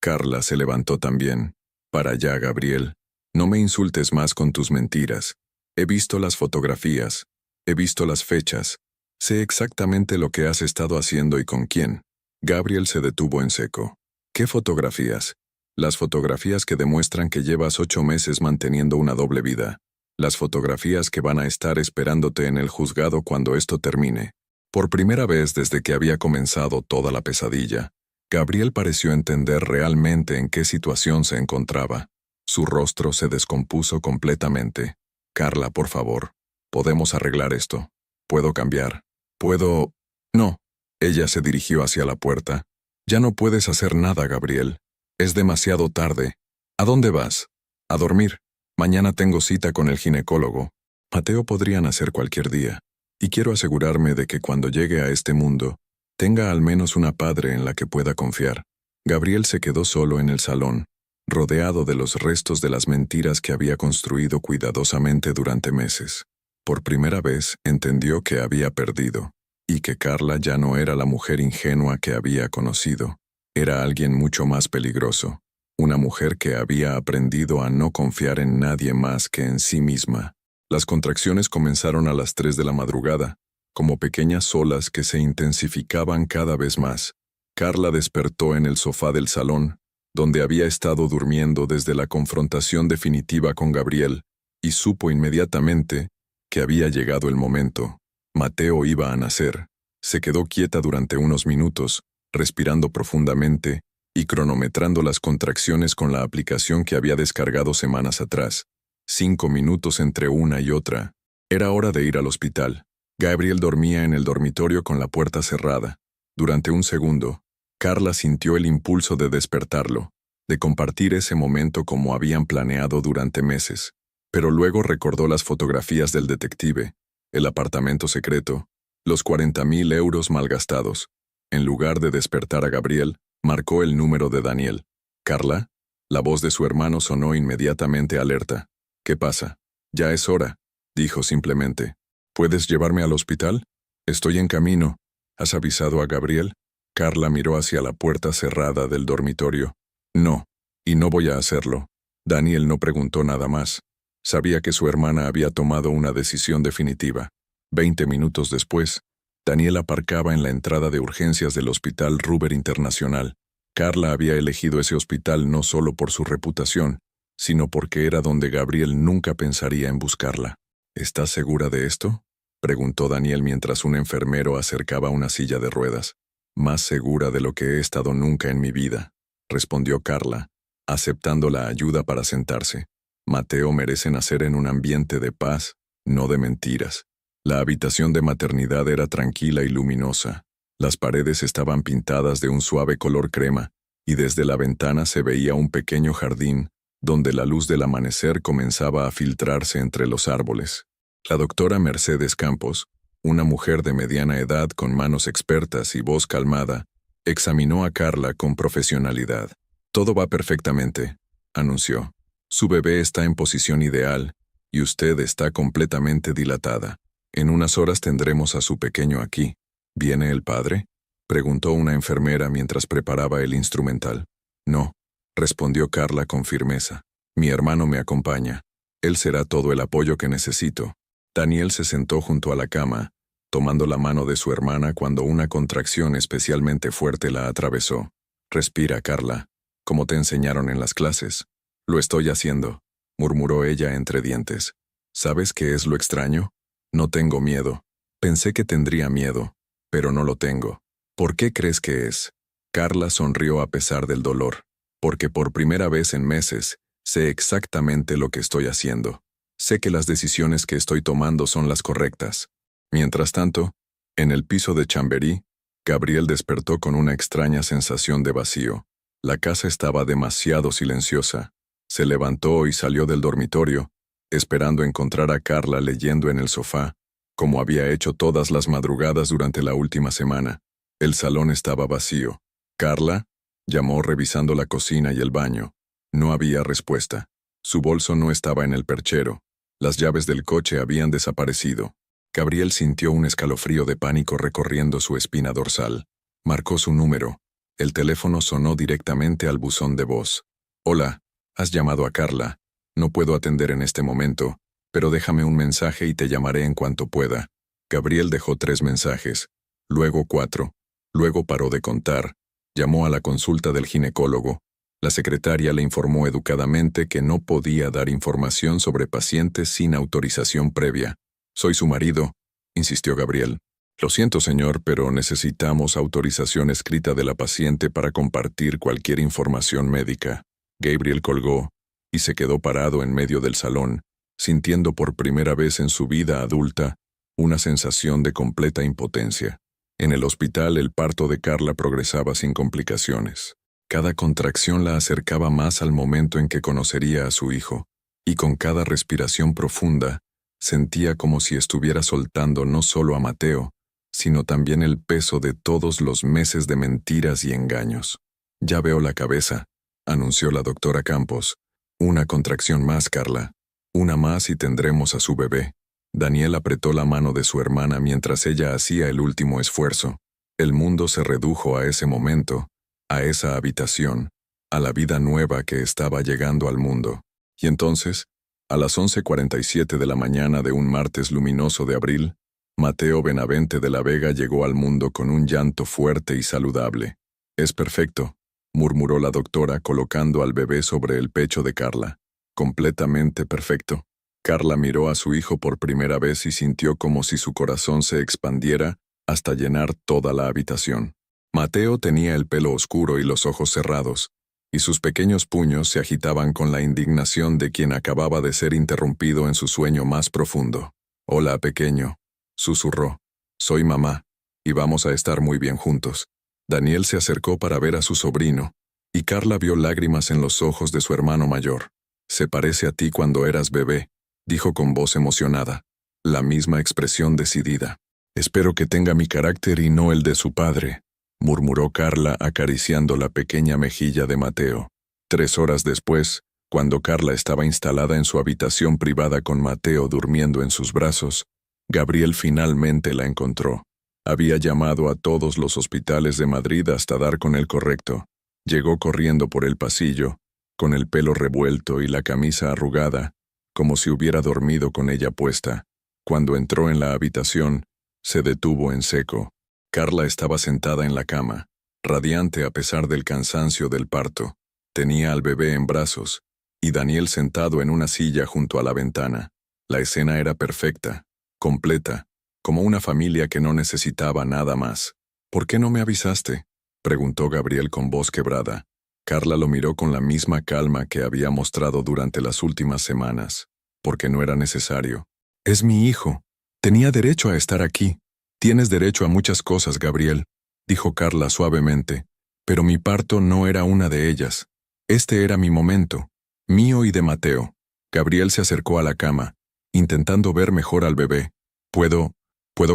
Carla se levantó también. Para allá, Gabriel. No me insultes más con tus mentiras. He visto las fotografías. He visto las fechas. Sé exactamente lo que has estado haciendo y con quién. Gabriel se detuvo en seco. ¿Qué fotografías? Las fotografías que demuestran que llevas 8 meses manteniendo una doble vida. Las fotografías que van a estar esperándote en el juzgado cuando esto termine. Por primera vez desde que había comenzado toda la pesadilla, Gabriel pareció entender realmente en qué situación se encontraba. Su rostro se descompuso completamente. Carla, por favor, podemos arreglar esto. Puedo cambiar. Puedo... No. Ella se dirigió hacia la puerta. Ya no puedes hacer nada, Gabriel. Es demasiado tarde. ¿A dónde vas? A dormir. Mañana tengo cita con el ginecólogo. Mateo podría nacer cualquier día. Y quiero asegurarme de que cuando llegue a este mundo, tenga al menos una padre en la que pueda confiar. Gabriel se quedó solo en el salón, rodeado de los restos de las mentiras que había construido cuidadosamente durante meses. Por primera vez entendió que había perdido, y que Carla ya no era la mujer ingenua que había conocido. Era alguien mucho más peligroso, una mujer que había aprendido a no confiar en nadie más que en sí misma. Las contracciones comenzaron a las 3 de la madrugada, como pequeñas olas que se intensificaban cada vez más. Carla despertó en el sofá del salón, donde había estado durmiendo desde la confrontación definitiva con Gabriel, y supo inmediatamente que había llegado el momento. Mateo iba a nacer. Se quedó quieta durante unos minutos, respirando profundamente y cronometrando las contracciones con la aplicación que había descargado semanas atrás. 5 minutos entre una y otra. Era hora de ir al hospital. Gabriel dormía en el dormitorio con la puerta cerrada. Durante un segundo, Carla sintió el impulso de despertarlo, de compartir ese momento como habían planeado durante meses. Pero luego recordó las fotografías del detective, el apartamento secreto, los 40.000 euros malgastados. En lugar de despertar a Gabriel, marcó el número de Daniel. ¿Carla? La voz de su hermano sonó inmediatamente alerta. ¿Qué pasa? Ya es hora, dijo simplemente. ¿Puedes llevarme al hospital? Estoy en camino. ¿Has avisado a Gabriel? Carla miró hacia la puerta cerrada del dormitorio. No, y no voy a hacerlo. Daniel no preguntó nada más. Sabía que su hermana había tomado una decisión definitiva. 20 minutos después, Daniel aparcaba en la entrada de urgencias del Hospital Ruber Internacional. Carla había elegido ese hospital no solo por su reputación, sino porque era donde Gabriel nunca pensaría en buscarla. ¿Estás segura de esto? Preguntó Daniel mientras un enfermero acercaba una silla de ruedas. Más segura de lo que he estado nunca en mi vida, respondió Carla, aceptando la ayuda para sentarse. Mateo merece nacer en un ambiente de paz, no de mentiras. La habitación de maternidad era tranquila y luminosa. Las paredes estaban pintadas de un suave color crema, y desde la ventana se veía un pequeño jardín, donde la luz del amanecer comenzaba a filtrarse entre los árboles. La doctora Mercedes Campos, una mujer de mediana edad con manos expertas y voz calmada, examinó a Carla con profesionalidad. Todo va perfectamente, anunció. Su bebé está en posición ideal, y usted está completamente dilatada. En unas horas tendremos a su pequeño aquí. ¿Viene el padre?, preguntó una enfermera mientras preparaba el instrumental. No, respondió Carla con firmeza. Mi hermano me acompaña. Él será todo el apoyo que necesito. Daniel se sentó junto a la cama, tomando la mano de su hermana cuando una contracción especialmente fuerte la atravesó. Respira, Carla, como te enseñaron en las clases. Lo estoy haciendo, murmuró ella entre dientes. ¿Sabes qué es lo extraño? No tengo miedo. Pensé que tendría miedo, pero no lo tengo. ¿Por qué crees que es? Carla sonrió a pesar del dolor. Porque por primera vez en meses, sé exactamente lo que estoy haciendo. Sé que las decisiones que estoy tomando son las correctas. Mientras tanto, en el piso de Chamberí, Gabriel despertó con una extraña sensación de vacío. La casa estaba demasiado silenciosa. Se levantó y salió del dormitorio, esperando encontrar a Carla leyendo en el sofá, como había hecho todas las madrugadas durante la última semana. El salón estaba vacío. «¿Carla?», llamó revisando la cocina y el baño. No había respuesta. Su bolso no estaba en el perchero. Las llaves del coche habían desaparecido. Gabriel sintió un escalofrío de pánico recorriendo su espina dorsal. Marcó su número. El teléfono sonó directamente al buzón de voz. «Hola, has llamado a Carla. No puedo atender en este momento, pero déjame un mensaje y te llamaré en cuanto pueda». Gabriel dejó 3 mensajes, luego 4, luego paró de contar. Llamó a la consulta del ginecólogo. La secretaria le informó educadamente que no podía dar información sobre pacientes sin autorización previa. «Soy su marido», insistió Gabriel. «Lo siento, señor, pero necesitamos autorización escrita de la paciente para compartir cualquier información médica». Gabriel colgó y se quedó parado en medio del salón, sintiendo por primera vez en su vida adulta una sensación de completa impotencia. En el hospital el parto de Carla progresaba sin complicaciones. Cada contracción la acercaba más al momento en que conocería a su hijo, y con cada respiración profunda, sentía como si estuviera soltando no solo a Mateo, sino también el peso de todos los meses de mentiras y engaños. «Ya veo la cabeza», anunció la doctora Campos. «Una contracción más, Carla. Una más y tendremos a su bebé». Daniel apretó la mano de su hermana mientras ella hacía el último esfuerzo. El mundo se redujo a ese momento, a esa habitación, a la vida nueva que estaba llegando al mundo. Y entonces, a las 11:47 de la mañana de un martes luminoso de abril, Mateo Benavente de la Vega llegó al mundo con un llanto fuerte y saludable. «Es perfecto», murmuró la doctora colocando al bebé sobre el pecho de Carla. «Completamente perfecto». Carla miró a su hijo por primera vez y sintió como si su corazón se expandiera hasta llenar toda la habitación. Mateo tenía el pelo oscuro y los ojos cerrados, y sus pequeños puños se agitaban con la indignación de quien acababa de ser interrumpido en su sueño más profundo. «Hola, pequeño», susurró. «Soy mamá, y vamos a estar muy bien juntos». Daniel se acercó para ver a su sobrino, y Carla vio lágrimas en los ojos de su hermano mayor. «Se parece a ti cuando eras bebé», dijo con voz emocionada, la misma expresión decidida. «Espero que tenga mi carácter y no el de su padre», murmuró Carla acariciando la pequeña mejilla de Mateo. 3 horas después, cuando Carla estaba instalada en su habitación privada con Mateo durmiendo en sus brazos, Gabriel finalmente la encontró. Había llamado a todos los hospitales de Madrid hasta dar con el correcto. Llegó corriendo por el pasillo, con el pelo revuelto y la camisa arrugada, como si hubiera dormido con ella puesta. Cuando entró en la habitación, se detuvo en seco. Carla estaba sentada en la cama, radiante a pesar del cansancio del parto. Tenía al bebé en brazos, y Daniel sentado en una silla junto a la ventana. La escena era perfecta, completa, como una familia que no necesitaba nada más. «¿Por qué no me avisaste?», preguntó Gabriel con voz quebrada. Carla lo miró con la misma calma que había mostrado durante las últimas semanas. «Porque no era necesario». «Es mi hijo. Tenía derecho a estar aquí». «Tienes derecho a muchas cosas, Gabriel», dijo Carla suavemente, «pero mi parto no era una de ellas. Este era mi momento, mío y de Mateo». Gabriel se acercó a la cama, intentando ver mejor al bebé. ¿Puedo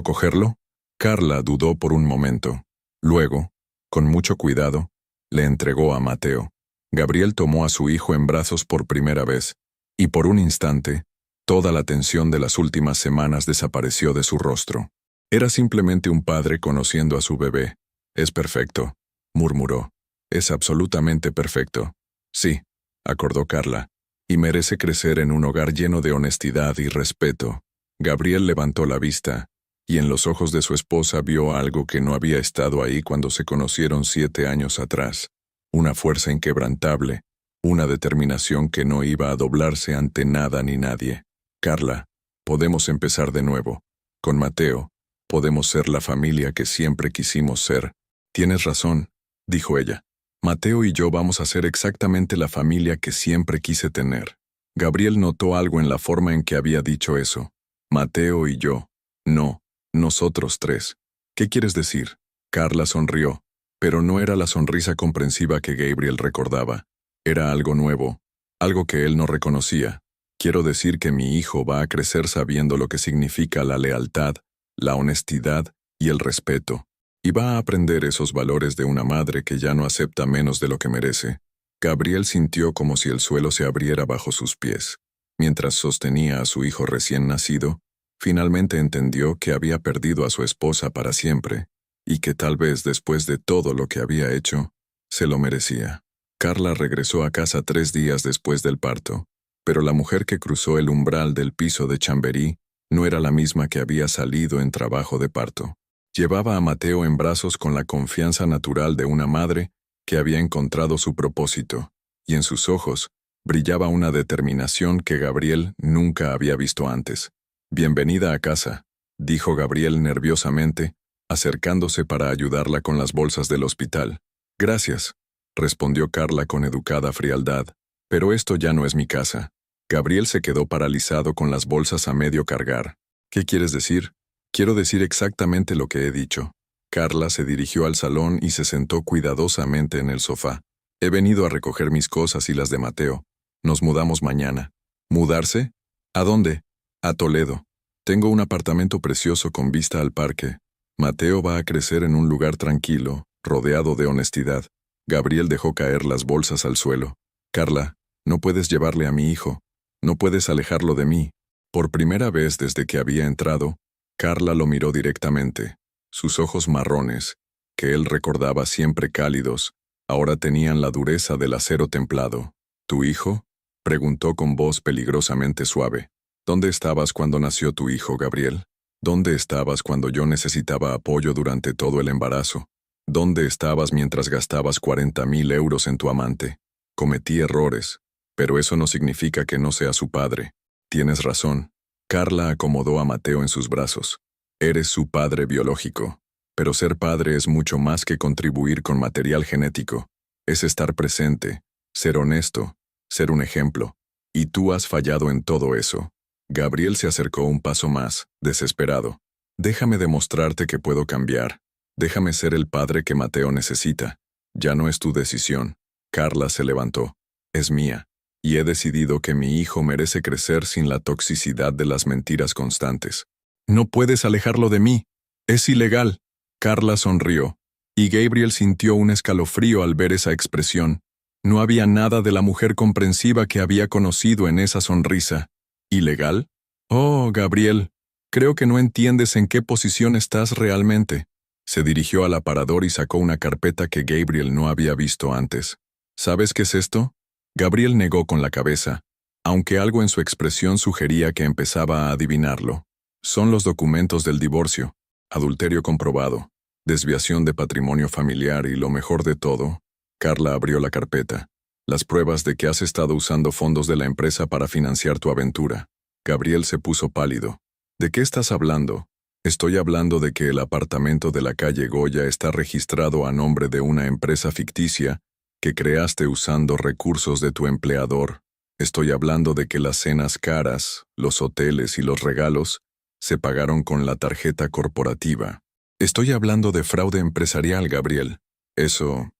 cogerlo?» Carla dudó por un momento. Luego, con mucho cuidado, le entregó a Mateo. Gabriel tomó a su hijo en brazos por primera vez, y por un instante, toda la tensión de las últimas semanas desapareció de su rostro. Era simplemente un padre conociendo a su bebé. «Es perfecto», murmuró. «Es absolutamente perfecto». «Sí», acordó Carla, «y merece crecer en un hogar lleno de honestidad y respeto». Gabriel levantó la vista, y en los ojos de su esposa vio algo que no había estado ahí cuando se conocieron 7 años atrás. Una fuerza inquebrantable, una determinación que no iba a doblarse ante nada ni nadie. «Carla, podemos empezar de nuevo. Con Mateo, Podemos ser la familia que siempre quisimos ser. Tienes razón, dijo ella. Mateo y yo vamos a ser exactamente la familia que siempre quise tener. Gabriel notó algo en la forma en que había dicho eso. Mateo y yo. No, nosotros tres. ¿Qué quieres decir? Carla sonrió, pero no era la sonrisa comprensiva que Gabriel recordaba. Era algo nuevo, algo que él no reconocía. Quiero decir que mi hijo va a crecer sabiendo lo que significa la lealtad, la honestidad y el respeto. Y va a aprender esos valores de una madre que ya no acepta menos de lo que merece. Gabriel sintió como si el suelo se abriera bajo sus pies. Mientras sostenía a su hijo recién nacido, finalmente entendió que había perdido a su esposa para siempre, y que tal vez después de todo lo que había hecho, se lo merecía. Carla regresó a casa 3 días después del parto, pero la mujer que cruzó el umbral del piso de Chamberí no era la misma que había salido en trabajo de parto. Llevaba a Mateo en brazos con la confianza natural de una madre que había encontrado su propósito, y en sus ojos brillaba una determinación que Gabriel nunca había visto antes. «Bienvenida a casa», dijo Gabriel nerviosamente, acercándose para ayudarla con las bolsas del hospital. «Gracias», respondió Carla con educada frialdad, «pero esto ya no es mi casa». Gabriel se quedó paralizado con las bolsas a medio cargar. «¿Qué quieres decir?» «Quiero decir exactamente lo que he dicho». Carla se dirigió al salón y se sentó cuidadosamente en el sofá. «He venido a recoger mis cosas y las de Mateo. Nos mudamos mañana». «¿Mudarse? ¿A dónde?» «A Toledo. Tengo un apartamento precioso con vista al parque. Mateo va a crecer en un lugar tranquilo, rodeado de honestidad». Gabriel dejó caer las bolsas al suelo. «Carla, no puedes llevarle a mi hijo. No puedes alejarlo de mí». Por primera vez desde que había entrado, Carla lo miró directamente. Sus ojos marrones, que él recordaba siempre cálidos, ahora tenían la dureza del acero templado. «¿Tu hijo?», preguntó con voz peligrosamente suave. «¿Dónde estabas cuando nació tu hijo, Gabriel? ¿Dónde estabas cuando yo necesitaba apoyo durante todo el embarazo? ¿Dónde estabas mientras gastabas 40.000 euros en tu amante? Cometí errores, pero eso no significa que no sea su padre. Tienes razón». Carla acomodó a Mateo en sus brazos. «Eres su padre biológico, pero ser padre es mucho más que contribuir con material genético. Es estar presente, ser honesto, ser un ejemplo. Y tú has fallado en todo eso». Gabriel se acercó un paso más, desesperado. «Déjame demostrarte que puedo cambiar. Déjame ser el padre que Mateo necesita. Ya no es tu decisión». Carla se levantó. «Es mía. Y he decidido que mi hijo merece crecer sin la toxicidad de las mentiras constantes». «No puedes alejarlo de mí. Es ilegal». Carla sonrió, y Gabriel sintió un escalofrío al ver esa expresión. No había nada de la mujer comprensiva que había conocido en esa sonrisa. ¿Ilegal? Oh, Gabriel, creo que no entiendes en qué posición estás realmente. Se dirigió al aparador y sacó una carpeta que Gabriel no había visto antes. ¿Sabes qué es esto? Gabriel negó con la cabeza, aunque algo en su expresión sugería que empezaba a adivinarlo. Son los documentos del divorcio, adulterio comprobado, desviación de patrimonio familiar y lo mejor de todo. Carla abrió la carpeta. Las pruebas de que has estado usando fondos de la empresa para financiar tu aventura. Gabriel se puso pálido. ¿De qué estás hablando? Estoy hablando de que el apartamento de la calle Goya está registrado a nombre de una empresa ficticia que creaste usando recursos de tu empleador. Estoy hablando de que las cenas caras, los hoteles y los regalos se pagaron con la tarjeta corporativa. Estoy hablando de fraude empresarial, Gabriel. Eso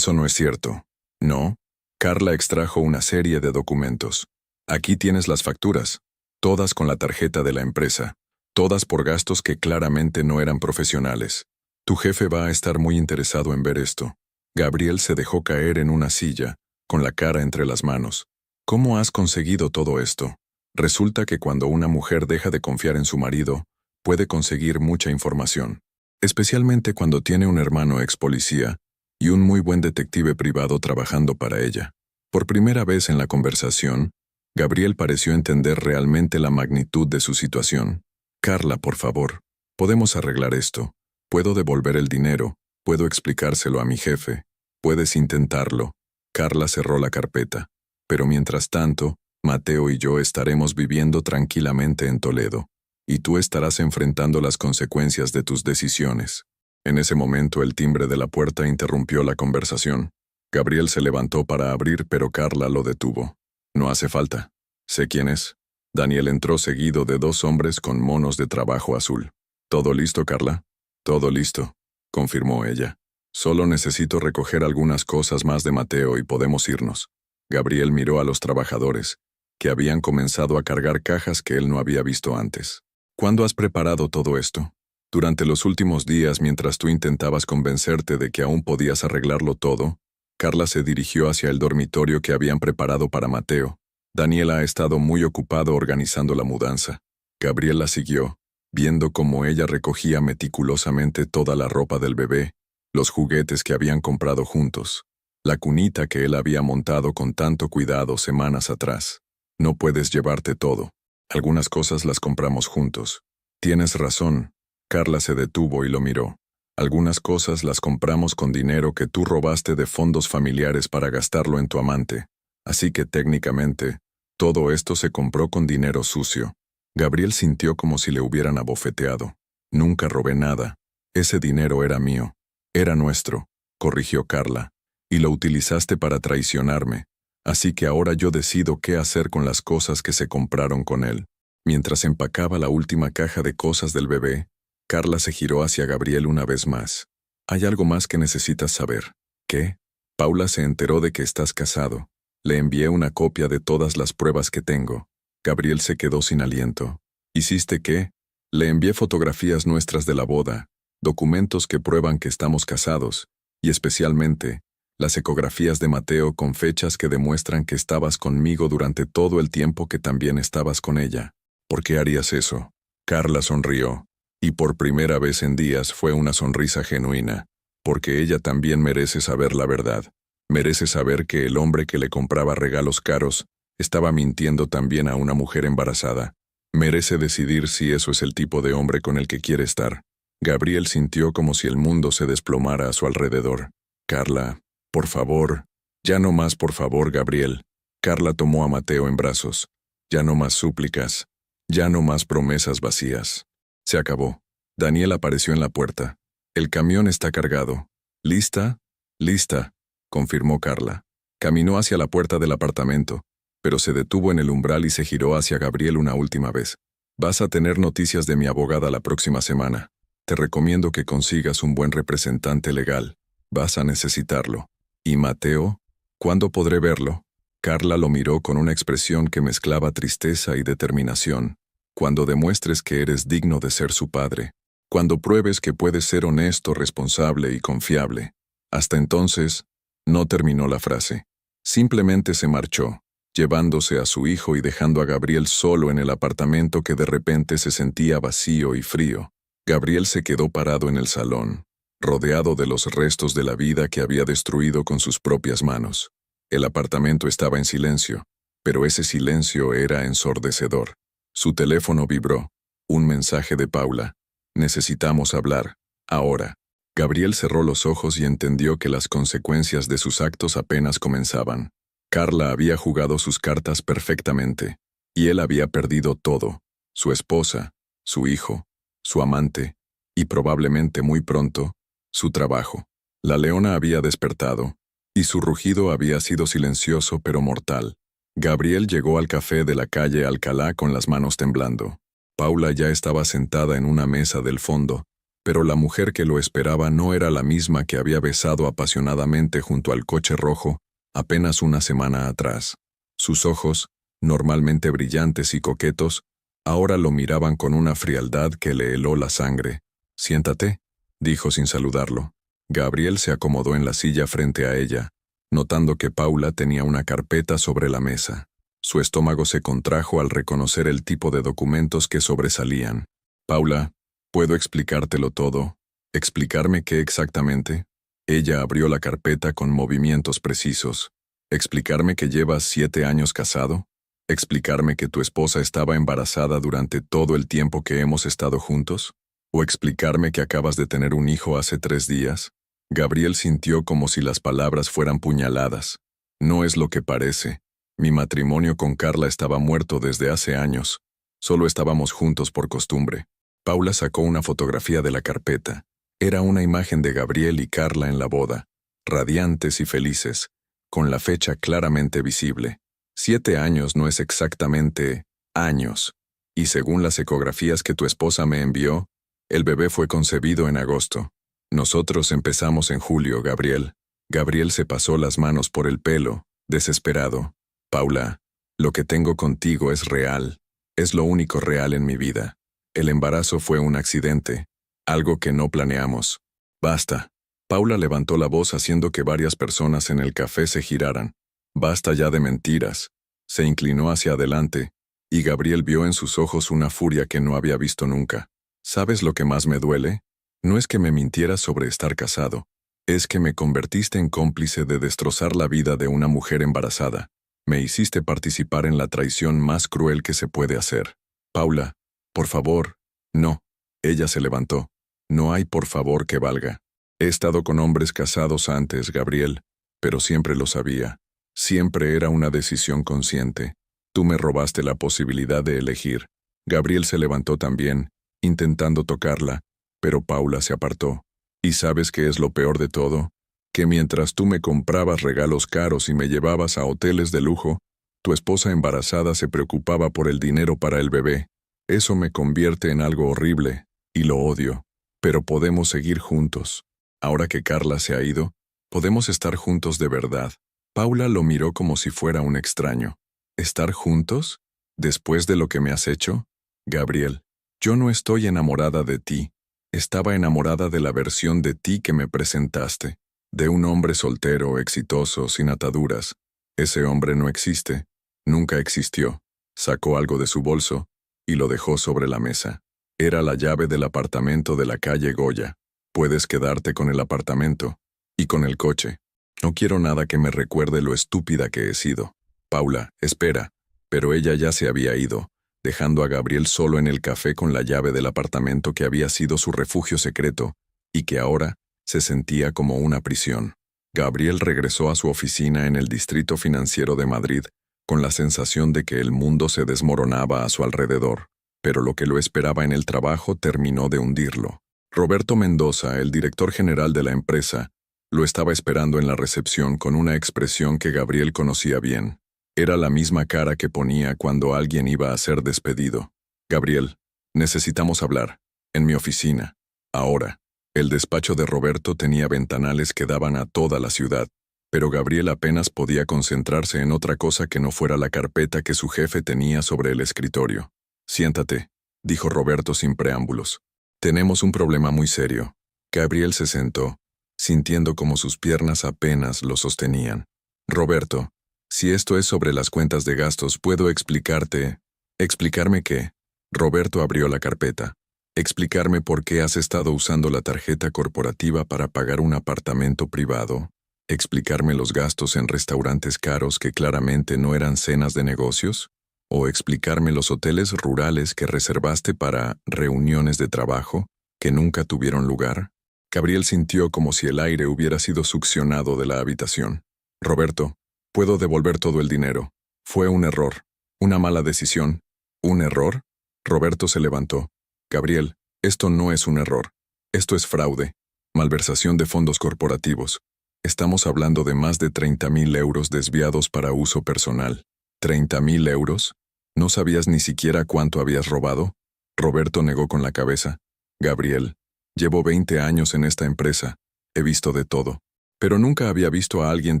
no es cierto. ¿No? Carla extrajo una serie de documentos. Aquí tienes las facturas, todas con la tarjeta de la empresa, todas por gastos que claramente no eran profesionales. Tu jefe va a estar muy interesado en ver esto. Gabriel se dejó caer en una silla, con la cara entre las manos. ¿Cómo has conseguido todo esto? Resulta que cuando una mujer deja de confiar en su marido, puede conseguir mucha información, especialmente cuando tiene un hermano ex policía y un muy buen detective privado trabajando para ella. Por primera vez en la conversación, Gabriel pareció entender realmente la magnitud de su situación. Carla, por favor, podemos arreglar esto. Puedo devolver el dinero, puedo explicárselo a mi jefe. Puedes intentarlo. Carla cerró la carpeta. Pero mientras tanto, Mateo y yo estaremos viviendo tranquilamente en Toledo. y tú estarás enfrentando las consecuencias de tus decisiones. En ese momento el timbre de la puerta interrumpió la conversación. Gabriel se levantó para abrir, pero Carla lo detuvo. No hace falta. Sé quién es. Daniel entró seguido de 2 hombres con monos de trabajo azul. ¿Todo listo, Carla? Todo listo, confirmó ella. Solo necesito recoger algunas cosas más de Mateo y podemos irnos. Gabriel miró a los trabajadores, que habían comenzado a cargar cajas que él no había visto antes. ¿Cuándo has preparado todo esto? Durante los últimos días, mientras tú intentabas convencerte de que aún podías arreglarlo todo, Carla se dirigió hacia el dormitorio que habían preparado para Mateo. Daniela ha estado muy ocupado organizando la mudanza. Gabriel la siguió, viendo cómo ella recogía meticulosamente toda la ropa del bebé, los juguetes que habían comprado juntos, la cunita que él había montado con tanto cuidado semanas atrás. No puedes llevarte todo. Algunas cosas las compramos juntos. Tienes razón. Carla se detuvo y lo miró. Algunas cosas las compramos con dinero que tú robaste de fondos familiares para gastarlo en tu amante. Así que técnicamente, todo esto se compró con dinero sucio. Gabriel sintió como si le hubieran abofeteado. Nunca robé nada. Ese dinero era mío. Era nuestro, corrigió Carla. Y lo utilizaste para traicionarme. Así que ahora yo decido qué hacer con las cosas que se compraron con él. Mientras empacaba la última caja de cosas del bebé, Carla se giró hacia Gabriel una vez más. Hay algo más que necesitas saber. ¿Qué? Paula se enteró de que estás casado. Le envié una copia de todas las pruebas que tengo. Gabriel se quedó sin aliento. ¿Hiciste qué? Le envié fotografías nuestras de la boda, documentos que prueban que estamos casados, y especialmente, las ecografías de Mateo con fechas que demuestran que estabas conmigo durante todo el tiempo que también estabas con ella. ¿Por qué harías eso? Carla sonrió, y por primera vez en días fue una sonrisa genuina, porque ella también merece saber la verdad. Merece saber que el hombre que le compraba regalos caros estaba mintiendo también a una mujer embarazada. Merece decidir si eso es el tipo de hombre con el que quiere estar. Gabriel sintió como si el mundo se desplomara a su alrededor. Carla, por favor. Ya no más, por favor, Gabriel. Carla tomó a Mateo en brazos. Ya no más súplicas. Ya no más promesas vacías. Se acabó. Daniel apareció en la puerta. El camión está cargado. ¿Lista? Lista, confirmó Carla. Caminó hacia la puerta del apartamento, pero se detuvo en el umbral y se giró hacia Gabriel una última vez. Vas a tener noticias de mi abogada la próxima semana. Te recomiendo que consigas un buen representante legal. Vas a necesitarlo. ¿Y Mateo? ¿Cuándo podré verlo? Carla lo miró con una expresión que mezclaba tristeza y determinación. Cuando demuestres que eres digno de ser su padre. Cuando pruebes que puedes ser honesto, responsable y confiable. Hasta entonces, no terminó la frase. Simplemente se marchó, llevándose a su hijo y dejando a Gabriel solo en el apartamento que de repente se sentía vacío y frío. Gabriel se quedó parado en el salón, rodeado de los restos de la vida que había destruido con sus propias manos. El apartamento estaba en silencio, pero ese silencio era ensordecedor. Su teléfono vibró. Un mensaje de Paula. Necesitamos hablar. Ahora. Gabriel cerró los ojos y entendió que las consecuencias de sus actos apenas comenzaban. Carla había jugado sus cartas perfectamente, y él había perdido todo: su esposa, su hijo, su amante, y probablemente muy pronto, su trabajo. La leona había despertado, y su rugido había sido silencioso pero mortal. Gabriel llegó al café de la calle Alcalá con las manos temblando. Paula ya estaba sentada en una mesa del fondo, pero la mujer que lo esperaba no era la misma que había besado apasionadamente junto al coche rojo apenas una semana atrás. Sus ojos, normalmente brillantes y coquetos, ahora lo miraban con una frialdad que le heló la sangre. «Siéntate», dijo sin saludarlo. Gabriel se acomodó en la silla frente a ella, notando que Paula tenía una carpeta sobre la mesa. Su estómago se contrajo al reconocer el tipo de documentos que sobresalían. «Paula, ¿puedo explicártelo todo? ¿Explicarme qué exactamente?» Ella abrió la carpeta con movimientos precisos. ¿Explicarme que llevas 7 años casado? ¿Explicarme que tu esposa estaba embarazada durante todo el tiempo que hemos estado juntos? ¿O explicarme que acabas de tener un hijo hace 3 días? Gabriel sintió como si las palabras fueran puñaladas. «No es lo que parece. Mi matrimonio con Carla estaba muerto desde hace años. Solo estábamos juntos por costumbre. Paula sacó una fotografía de la carpeta. Era una imagen de Gabriel y Carla en la boda, radiantes y felices, con la fecha claramente visible. 7 años no es exactamente años, y según las ecografías que tu esposa me envió, el bebé fue concebido en agosto. Nosotros empezamos en julio, Gabriel. Gabriel se pasó las manos por el pelo, desesperado. Paula, lo que tengo contigo es real. Es lo único real en mi vida. El embarazo fue un accidente, algo que no planeamos. Basta. Paula levantó la voz haciendo que varias personas en el café se giraran. Basta ya de mentiras. Se inclinó hacia adelante, y Gabriel vio en sus ojos una furia que no había visto nunca. ¿Sabes lo que más me duele? No es que me mintieras sobre estar casado. Es que me convertiste en cómplice de destrozar la vida de una mujer embarazada. Me hiciste participar en la traición más cruel que se puede hacer. Paula, por favor. No. Ella se levantó. No hay por favor que valga. He estado con hombres casados antes, Gabriel, pero siempre lo sabía. Siempre era una decisión consciente. Tú me robaste la posibilidad de elegir. Gabriel se levantó también, intentando tocarla, pero Paula se apartó. ¿Y sabes qué es lo peor de todo? Que mientras tú me comprabas regalos caros y me llevabas a hoteles de lujo, tu esposa embarazada se preocupaba por el dinero para el bebé. Eso me convierte en algo horrible, y lo odio. Pero podemos seguir juntos. Ahora que Carla se ha ido, podemos estar juntos de verdad. Paula lo miró como si fuera un extraño. ¿Estar juntos? ¿Después de lo que me has hecho? Gabriel, yo no estoy enamorada de ti. Estaba enamorada de la versión de ti que me presentaste. De un hombre soltero, exitoso, sin ataduras. Ese hombre no existe. Nunca existió. Sacó algo de su bolso y lo dejó sobre la mesa. Era la llave del apartamento de la calle Goya. Puedes quedarte con el apartamento y con el coche. No quiero nada que me recuerde lo estúpida que he sido. Paula, espera. Pero ella ya se había ido, dejando a Gabriel solo en el café con la llave del apartamento que había sido su refugio secreto y que ahora se sentía como una prisión. Gabriel regresó a su oficina en el Distrito Financiero de Madrid con la sensación de que el mundo se desmoronaba a su alrededor, pero lo que lo esperaba en el trabajo terminó de hundirlo. Roberto Mendoza, el director general de la empresa, lo estaba esperando en la recepción con una expresión que Gabriel conocía bien. Era la misma cara que ponía cuando alguien iba a ser despedido. Gabriel, necesitamos hablar. En mi oficina. Ahora. El despacho de Roberto tenía ventanales que daban a toda la ciudad, pero Gabriel apenas podía concentrarse en otra cosa que no fuera la carpeta que su jefe tenía sobre el escritorio. Siéntate, dijo Roberto sin preámbulos. Tenemos un problema muy serio. Gabriel se sentó, sintiendo como sus piernas apenas lo sostenían. Roberto, si esto es sobre las cuentas de gastos, ¿puedo explicarte? ¿Explicarme qué? Roberto abrió la carpeta. Explicarme por qué has estado usando la tarjeta corporativa para pagar un apartamento privado. Explicarme los gastos en restaurantes caros que claramente no eran cenas de negocios. O explicarme los hoteles rurales que reservaste para reuniones de trabajo que nunca tuvieron lugar. Gabriel sintió como si el aire hubiera sido succionado de la habitación. Roberto, puedo devolver todo el dinero. Fue un error. Una mala decisión. ¿Un error? Roberto se levantó. Gabriel, esto no es un error. Esto es fraude. Malversación de fondos corporativos. Estamos hablando de más de 30.000 euros desviados para uso personal. ¿30.000 euros? ¿No sabías ni siquiera cuánto habías robado? Roberto negó con la cabeza. Gabriel, llevo 20 años en esta empresa. He visto de todo. Pero nunca había visto a alguien